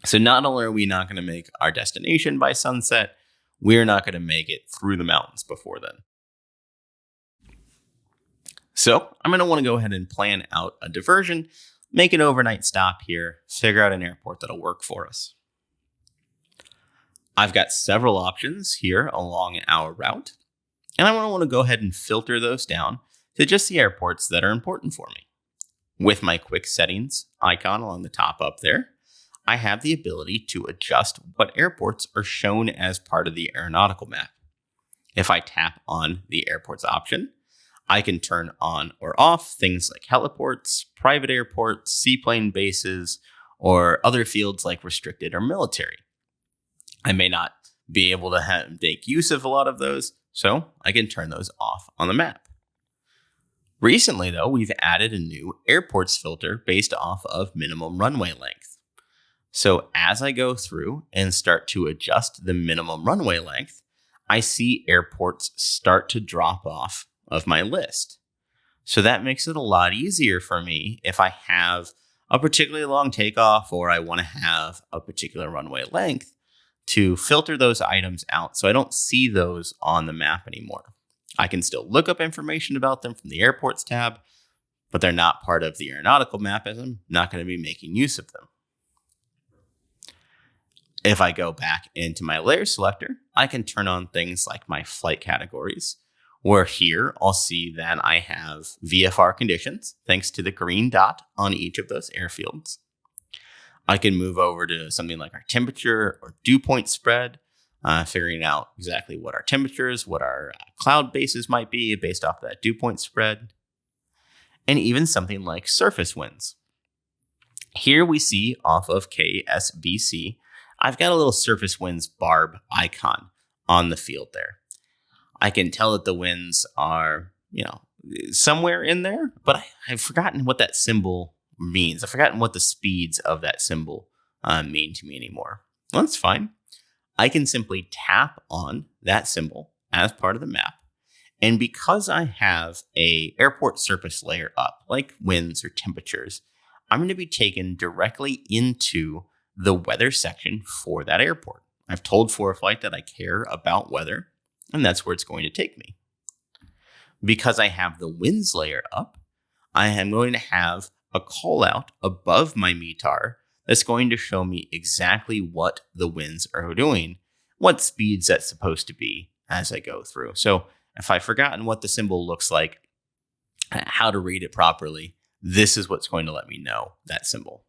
So not only are we not going to make our destination by sunset, we're not going to make it through the mountains before then. So I'm going to want to go ahead and plan out a diversion, make an overnight stop here, figure out an airport that'll work for us. I've got several options here along our route, and I want to go ahead and filter those down to just the airports that are important for me. With my quick settings icon along the top up there, I have the ability to adjust what airports are shown as part of the aeronautical map. If I tap on the airports option, I can turn on or off things like heliports, private airports, seaplane bases, or other fields like restricted or military. I may not be able to make use of a lot of those, so I can turn those off on the map. Recently, though, we've added a new airports filter based off of minimum runway length. So as I go through and start to adjust the minimum runway length, I see airports start to drop off of my list. So that makes it a lot easier for me if I have a particularly long takeoff or I want to have a particular runway length to filter those items out so I don't see those on the map anymore. I can still look up information about them from the airports tab, but they're not part of the aeronautical map as I'm not going to be making use of them. If I go back into my layer selector, I can turn on things like my flight categories, where here I'll see that I have VFR conditions, thanks to the green dot on each of those airfields. I can move over to something like our temperature or dew point spread, figuring out exactly what our temperatures, what our cloud bases might be based off of that dew point spread, and even something like surface winds. Here we see off of KSVC, I've got a little surface winds barb icon on the field there. I can tell that the winds are, somewhere in there, but I've forgotten what that symbol means. I've forgotten what the speeds of that symbol mean to me anymore. Well, that's fine. I can simply tap on that symbol as part of the map. And because I have a airport surface layer up, like winds or temperatures, I'm going to be taken directly into the weather section for that airport. I've told ForeFlight that I care about weather, and that's where it's going to take me. Because I have the winds layer up, I am going to have a call out above my METAR that's going to show me exactly what the winds are doing, what speeds that's supposed to be as I go through. So if I've forgotten what the symbol looks like, how to read it properly, this is what's going to let me know that symbol.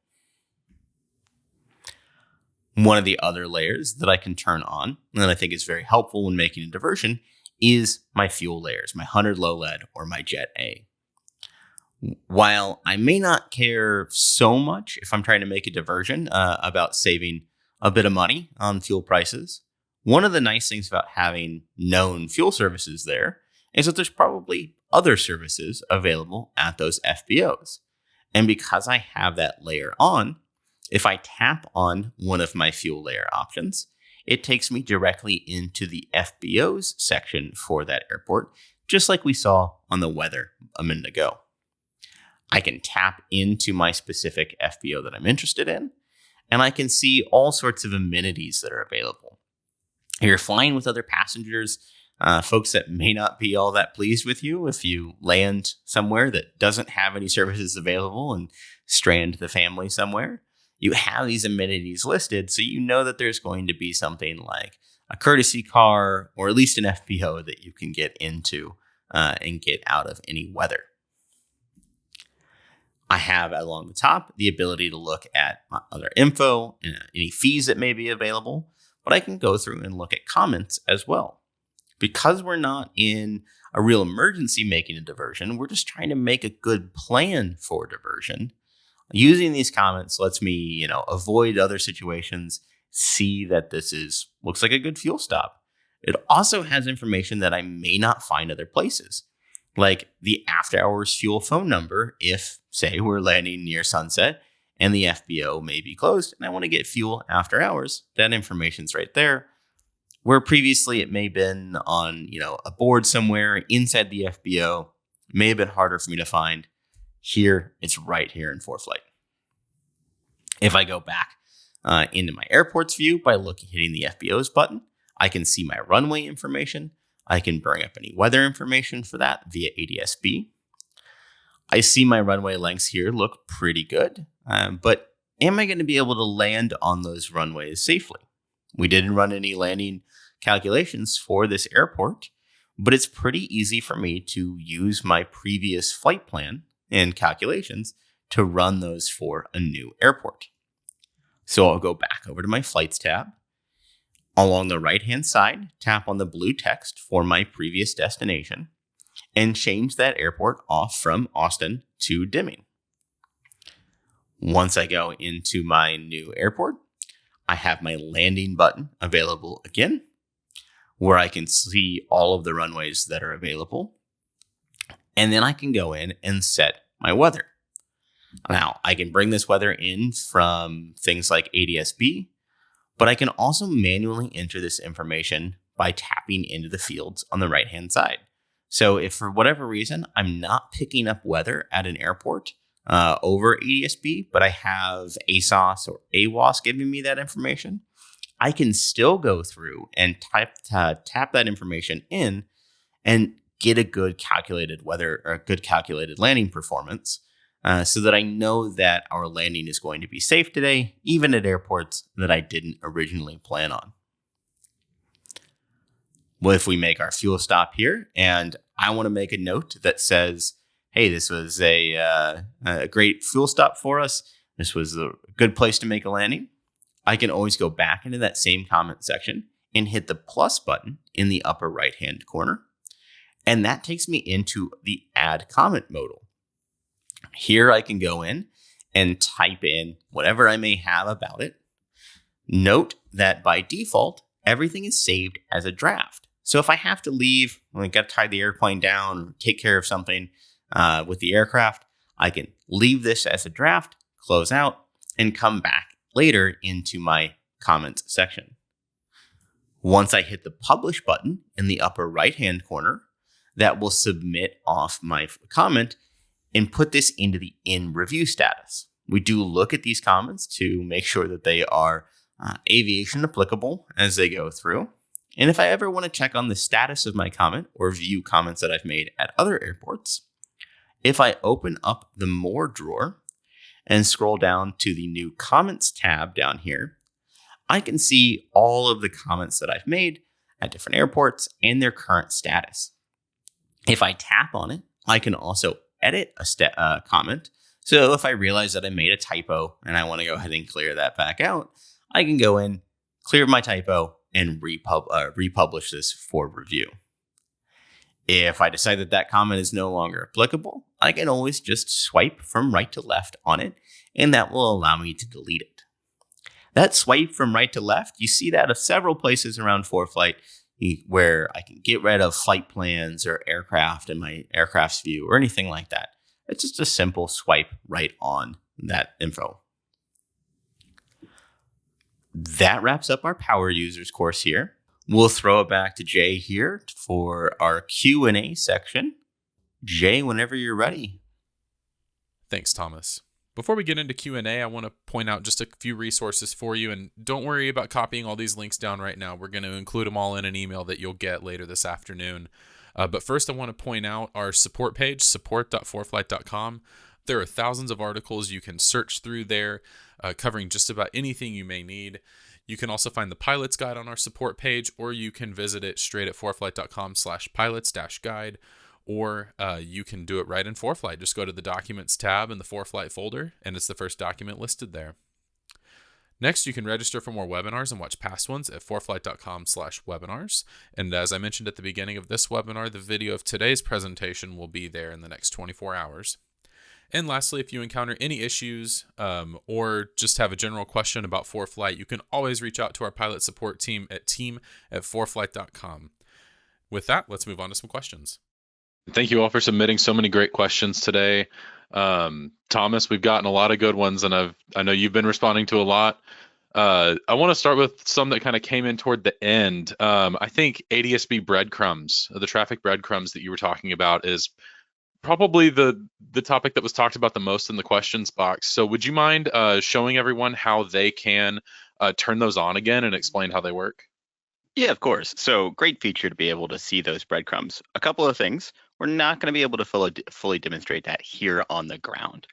One of the other layers that I can turn on, and that I think is very helpful when making a diversion, is my fuel layers, my 100 low lead or my Jet A. While I may not care so much if I'm trying to make a diversion about saving a bit of money on fuel prices, one of the nice things about having known fuel services there is that there's probably other services available at those FBOs. And because I have that layer on, if I tap on one of my fuel layer options, it takes me directly into the FBOs section for that airport, just like we saw on the weather a minute ago. I can tap into my specific FBO that I'm interested in, and I can see all sorts of amenities that are available. If you're flying with other passengers, folks that may not be all that pleased with you if you land somewhere that doesn't have any services available and strand the family somewhere, you have these amenities listed, so you know that there's going to be something like a courtesy car or at least an FBO that you can get into and get out of any weather. I have along the top the ability to look at my other info and any fees that may be available, but I can go through and look at comments as well. Because we're not in a real emergency making a diversion, we're just trying to make a good plan for diversion. Using these comments lets me, avoid other situations, see that looks like a good fuel stop. It also has information that I may not find other places, like the after hours fuel phone number if, say, we're landing near sunset and the FBO may be closed and I want to get fuel after hours. That information's right there. Where previously it may have been on, a board somewhere inside the FBO, it may have been harder for me to find. Here, it's right here in ForeFlight. If I go back into my airports view by hitting the FBO's button, I can see my runway information. I can bring up any weather information for that via ADS-B. I see my runway lengths here look pretty good, but am I going to be able to land on those runways safely? We didn't run any landing calculations for this airport, but it's pretty easy for me to use my previous flight plan and calculations to run those for a new airport. So I'll go back over to my flights tab. Along the right-hand side, tap on the blue text for my previous destination and change that airport off from Austin to Deming. Once I go into my new airport, I have my landing button available again, where I can see all of the runways that are available. And then I can go in and set my weather. Now, I can bring this weather in from things like ADS-B, but I can also manually enter this information by tapping into the fields on the right-hand side. So if for whatever reason, I'm not picking up weather at an airport over ADS-B, but I have ASOS or AWOS giving me that information, I can still go through and tap that information in and get a good calculated weather or a good calculated landing performance so that I know that our landing is going to be safe today, even at airports that I didn't originally plan on. Well, if we make our fuel stop here and I want to make a note that says, hey, this was a great fuel stop for us. This was a good place to make a landing. I can always go back into that same comment section and hit the plus button in the upper right-hand corner. And that takes me into the add comment modal. Here I can go in and type in whatever I may have about it. Note that by default, everything is saved as a draft. So if I have to leave, when I got to tie the airplane down, or take care of something with the aircraft, I can leave this as a draft, close out, and come back later into my comments section. Once I hit the publish button in the upper right-hand corner, that will submit off my comment and put this into the in review status. We do look at these comments to make sure that they are aviation applicable as they go through. And if I ever want to check on the status of my comment or view comments that I've made at other airports, if I open up the More drawer and scroll down to the New Comments tab down here, I can see all of the comments that I've made at different airports and their current status. If I tap on it, I can also edit a comment. So if I realize that I made a typo and I want to go ahead and clear that back out, I can go in, clear my typo, and republish this for review. If I decide that that comment is no longer applicable, I can always just swipe from right to left on it, and that will allow me to delete it. That swipe from right to left, you see that of several places around ForeFlight where I can get rid of flight plans or aircraft in my aircraft's view or anything like that. It's just a simple swipe right on that info. That wraps up our power users course here. We'll throw it back to Jay here for our Q&A section. Jay, whenever you're ready. Thanks, Thomas. Before we get into Q&A, I want to point out just a few resources for you, and don't worry about copying all these links down right now. We're going to include them all in an email that you'll get later this afternoon. But first, I want to point out our support page, support.foreflight.com. There are thousands of articles you can search through there, covering just about anything you may need. You can also find the pilot's guide on our support page, or you can visit it straight at foreflight.com/pilots-guide, or you can do it right in ForeFlight. Just go to the Documents tab in the ForeFlight folder, and it's the first document listed there. Next, you can register for more webinars and watch past ones at foreflight.com/webinars. And as I mentioned at the beginning of this webinar, the video of today's presentation will be there in the next 24 hours. And lastly, if you encounter any issues or just have a general question about ForeFlight, you can always reach out to our pilot support team at team@foreflight.com. With that, let's move on to some questions. Thank you all for submitting so many great questions today. Thomas, we've gotten a lot of good ones, and I know you've been responding to a lot. I want to start with some that kind of came in toward the end. I think ADSB breadcrumbs, the traffic breadcrumbs that you were talking about, is probably the topic that was talked about the most in the questions box. So would you mind showing everyone how they can turn those on again and explain how they work? Yeah, of course. So great feature to be able to see those breadcrumbs. A couple of things. We're not going to be able to fully demonstrate that here on the ground.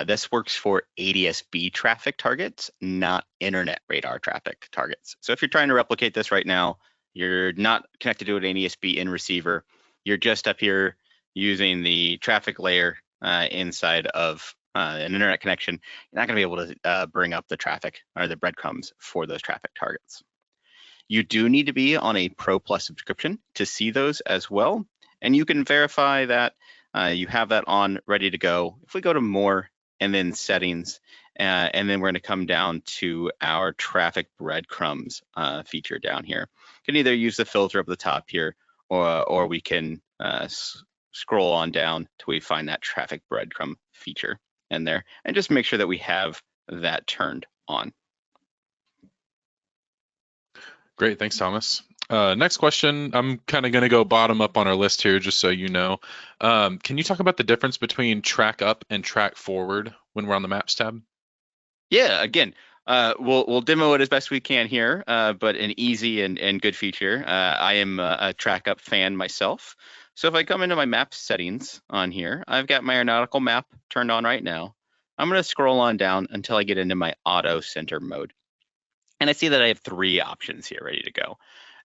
This works for ADSB traffic targets, not internet radar traffic targets. So if you're trying to replicate this right now, you're not connected to an ADSB in receiver. You're just up here using the traffic layer inside of an internet connection. You're not going to be able to bring up the traffic or the breadcrumbs for those traffic targets. You do need to be on a Pro Plus subscription to see those as well. And you can verify that you have that on ready to go. If we go to more and then settings, and then we're going to come down to our traffic breadcrumbs feature down here. You can either use the filter up the top here, or we can scroll on down till we find that traffic breadcrumb feature in there, and just make sure that we have that turned on. Great, thanks, Thomas. Next question, I'm kind of going to go bottom up on our list here, just so you know. Can you talk about the difference between track up and track forward when we're on the Maps tab? Yeah, again, we'll demo it as best we can here, but an easy and good feature. I am a track up fan myself. So if I come into my map settings on here, I've got my aeronautical map turned on right now. I'm going to scroll on down until I get into my auto center mode. And I see that I have 3 options here ready to go.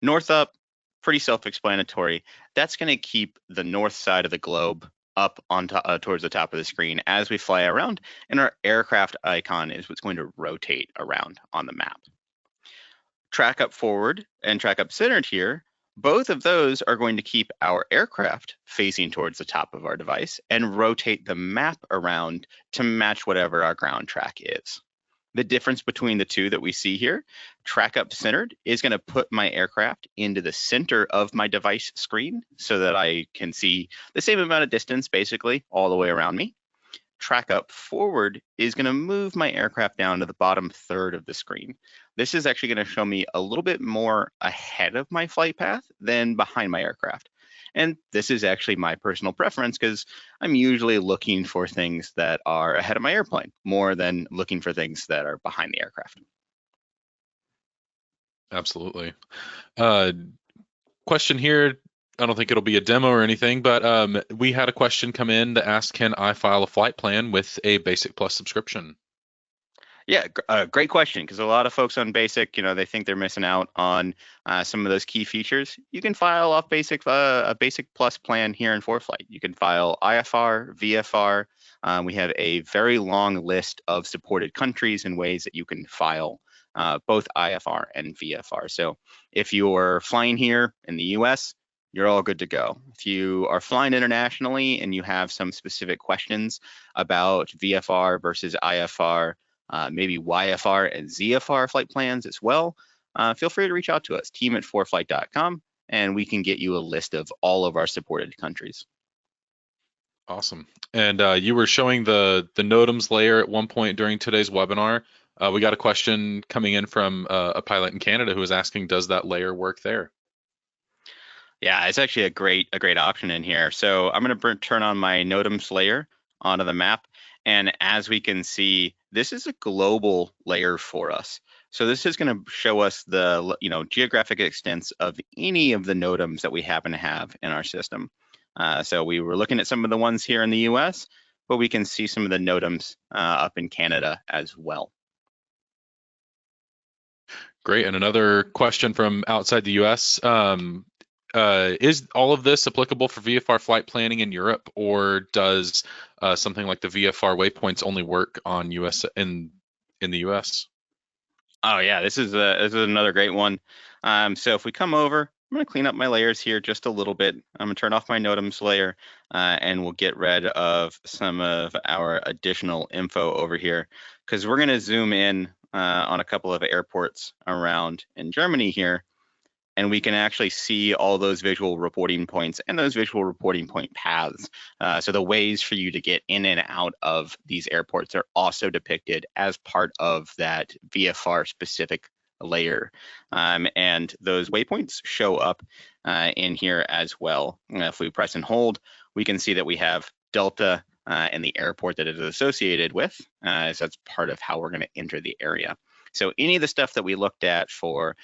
North up, pretty self-explanatory. That's going to keep the north side of the globe up on towards the top of the screen as we fly around, and our aircraft icon is what's going to rotate around on the map. Track up forward and track up centered here, both of those are going to keep our aircraft facing towards the top of our device and rotate the map around to match whatever our ground track is. The difference between the two that we see here, track up centered, is going to put my aircraft into the center of my device screen so that I can see the same amount of distance basically all the way around me. Track up forward is going to move my aircraft down to the bottom third of the screen. This is actually going to show me a little bit more ahead of my flight path than behind my aircraft. And this is actually my personal preference because I'm usually looking for things that are ahead of my airplane more than looking for things that are behind the aircraft. Absolutely. Question here, I don't think it'll be a demo or anything, but we had a question come in to ask, can I file a flight plan with a Basic Plus subscription? Yeah, great question, because a lot of folks on Basic, they think they're missing out on some of those key features. You can file off a Basic Plus plan here in ForeFlight. You can file IFR, VFR. We have a very long list of supported countries and ways that you can file both IFR and VFR. So if you're flying here in the US, you're all good to go. If you are flying internationally and you have some specific questions about VFR versus IFR, maybe YFR and ZFR flight plans as well, feel free to reach out to us, team@foreflight.com, and we can get you a list of all of our supported countries. Awesome. And you were showing the Nodems layer at one point during today's webinar. We got a question coming in from a pilot in Canada who was asking, does that layer work there? Yeah, it's actually a great option in here. So I'm going to turn on my Nodems layer onto the map. And as we can see, this is a global layer for us. So this is going to show us the geographic extents of any of the Nodems that we happen to have in our system. So we were looking at some of the ones here in the US, but we can see some of the Nodems up in Canada as well. Great. And another question from outside the US. is all of this applicable for VFR flight planning in Europe, or does something like the VFR waypoints only work on US in the US? Oh yeah, this is another great one. So if we come over, I'm going to clean up my layers here just a little bit. I'm going to turn off my Nodems layer, and we'll get rid of some of our additional info over here, because we're going to zoom in on a couple of airports around in Germany here, and we can actually see all those visual reporting points and those visual reporting point paths. So the ways for you to get in and out of these airports are also depicted as part of that VFR specific layer. And those waypoints show up in here as well. If we press and hold, we can see that we have Delta and the airport that it is associated with. So that's part of how we're going to enter the area. So any of the stuff that we looked at for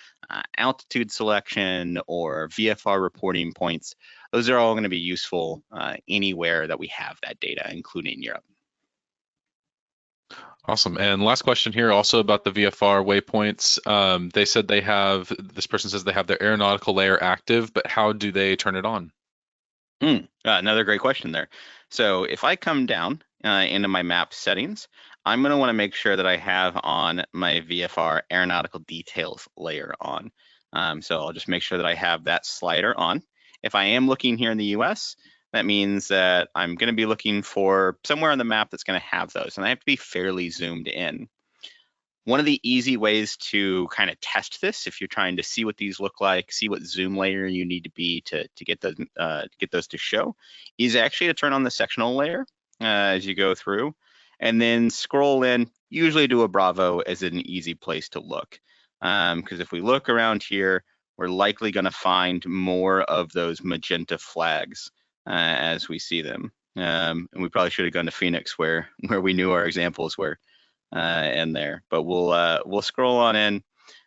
altitude selection or VFR reporting points, those are all going to be useful anywhere that we have that data, including Europe. Awesome. And last question here, also about the VFR waypoints. They said this person says they have their aeronautical layer active, but how do they turn it on? Another great question there. So if I come down into my map settings, I'm going to want to make sure that I have on my VFR aeronautical details layer on. So I'll just make sure that I have that slider on. If I am looking here in the US, that means that I'm going to be looking for somewhere on the map that's going to have those, and I have to be fairly zoomed in. One of the easy ways to kind of test this, if you're trying to see what these look like, see what zoom layer you need to be to get those to show, is actually to turn on the sectional layer as you go through, and then scroll in, usually to a Bravo as an easy place to look. Because if we look around here, we're likely going to find more of those magenta flags as we see them. And we probably should have gone to Phoenix where we knew our examples were. In there, but we'll scroll on in.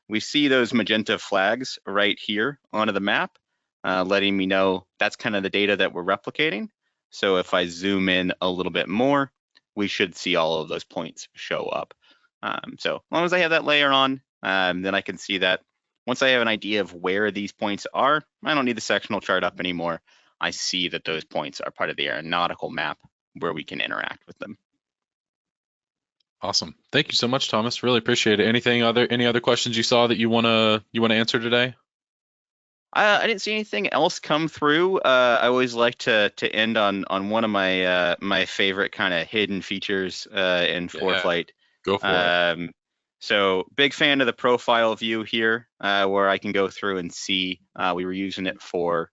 We see those magenta flags right here onto the map, letting me know that's kind of the data that we're replicating. So if I zoom in a little bit more, we should see all of those points show up. So as long as I have that layer on, then I can see that once I have an idea of where these points are, I don't need the sectional chart up anymore. I see that those points are part of the aeronautical map where we can interact with them. Awesome. Thank you so much, Thomas. Really appreciate it. Any other questions you saw that you wanna answer today? I didn't see anything else come through. I always like to end on one of my my favorite kind of hidden features in ForeFlight. Go for it. So big fan of the profile view here, where I can go through and see. We were using it for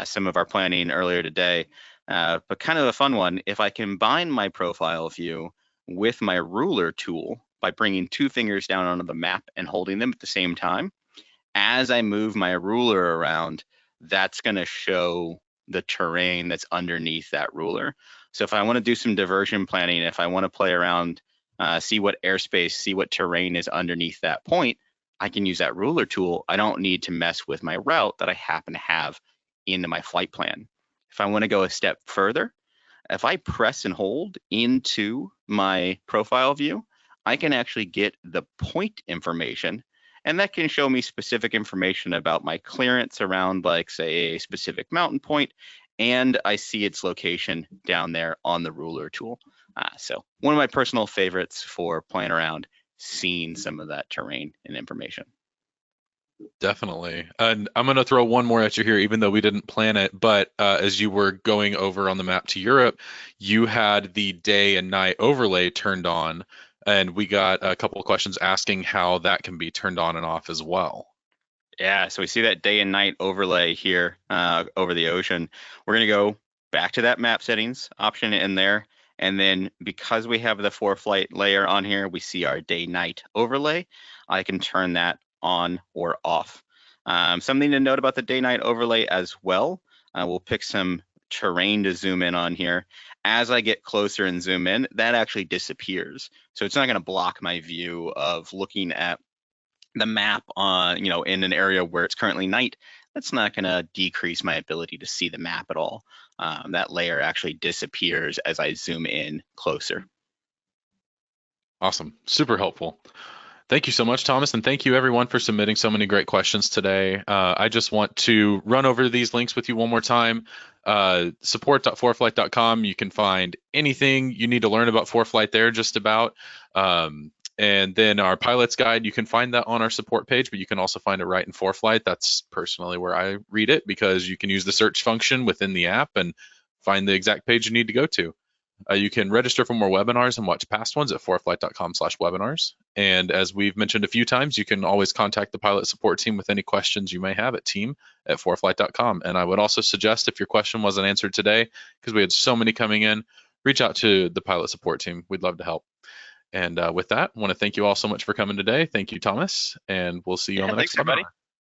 some of our planning earlier today, but kind of a fun one. If I combine my profile view with my ruler tool by bringing two fingers down onto the map and holding them at the same time, as I move my ruler around, that's going to show the terrain that's underneath that ruler. So if I want to do some diversion planning, if I want to play around, see what airspace, see what terrain is underneath that point, I can use that ruler tool. I don't need to mess with my route that I happen to have into my flight plan. If I want to go a step further, if I press and hold into my profile view, I can actually get the point information, and that can show me specific information about my clearance around, like, say, a specific mountain point, and I see its location down there on the ruler tool. So one of my personal favorites for playing around, seeing some of that terrain and information. Definitely. And I'm going to throw one more at you here, even though we didn't plan it. But as you were going over on the map to Europe, you had the day and night overlay turned on. And we got a couple of questions asking how that can be turned on and off as well. Yeah, so we see that day and night overlay here over the ocean. We're going to go back to that map settings option in there. And then because we have the ForeFlight layer on here, we see our day-night overlay. I can turn that on or off. Something to note about the day-night overlay as well. We'll pick some terrain to zoom in on here. As I get closer and zoom in, that actually disappears. So it's not going to block my view of looking at the map on, in an area where it's currently night. That's not going to decrease my ability to see the map at all. That layer actually disappears as I zoom in closer. Awesome. Super helpful. Thank you so much, Thomas, and thank you everyone for submitting so many great questions today. I just want to run over these links with you one more time. Support.foreflight.com. You can find anything you need to learn about ForeFlight there, just about. And then our pilot's guide, you can find that on our support page, but you can also find it right in ForeFlight. That's personally where I read it, because you can use the search function within the app and find the exact page you need to go to. You can register for more webinars and watch past ones at foreflight.com/webinars. And as we've mentioned a few times, you can always contact the pilot support team with any questions you may have at team@foreflight.com. And I would also suggest, if your question wasn't answered today, because we had so many coming in, reach out to the pilot support team. We'd love to help. And with that, I want to thank you all so much for coming today. Thank you, Thomas, and we'll see you on the next thanks, everybody. webinar.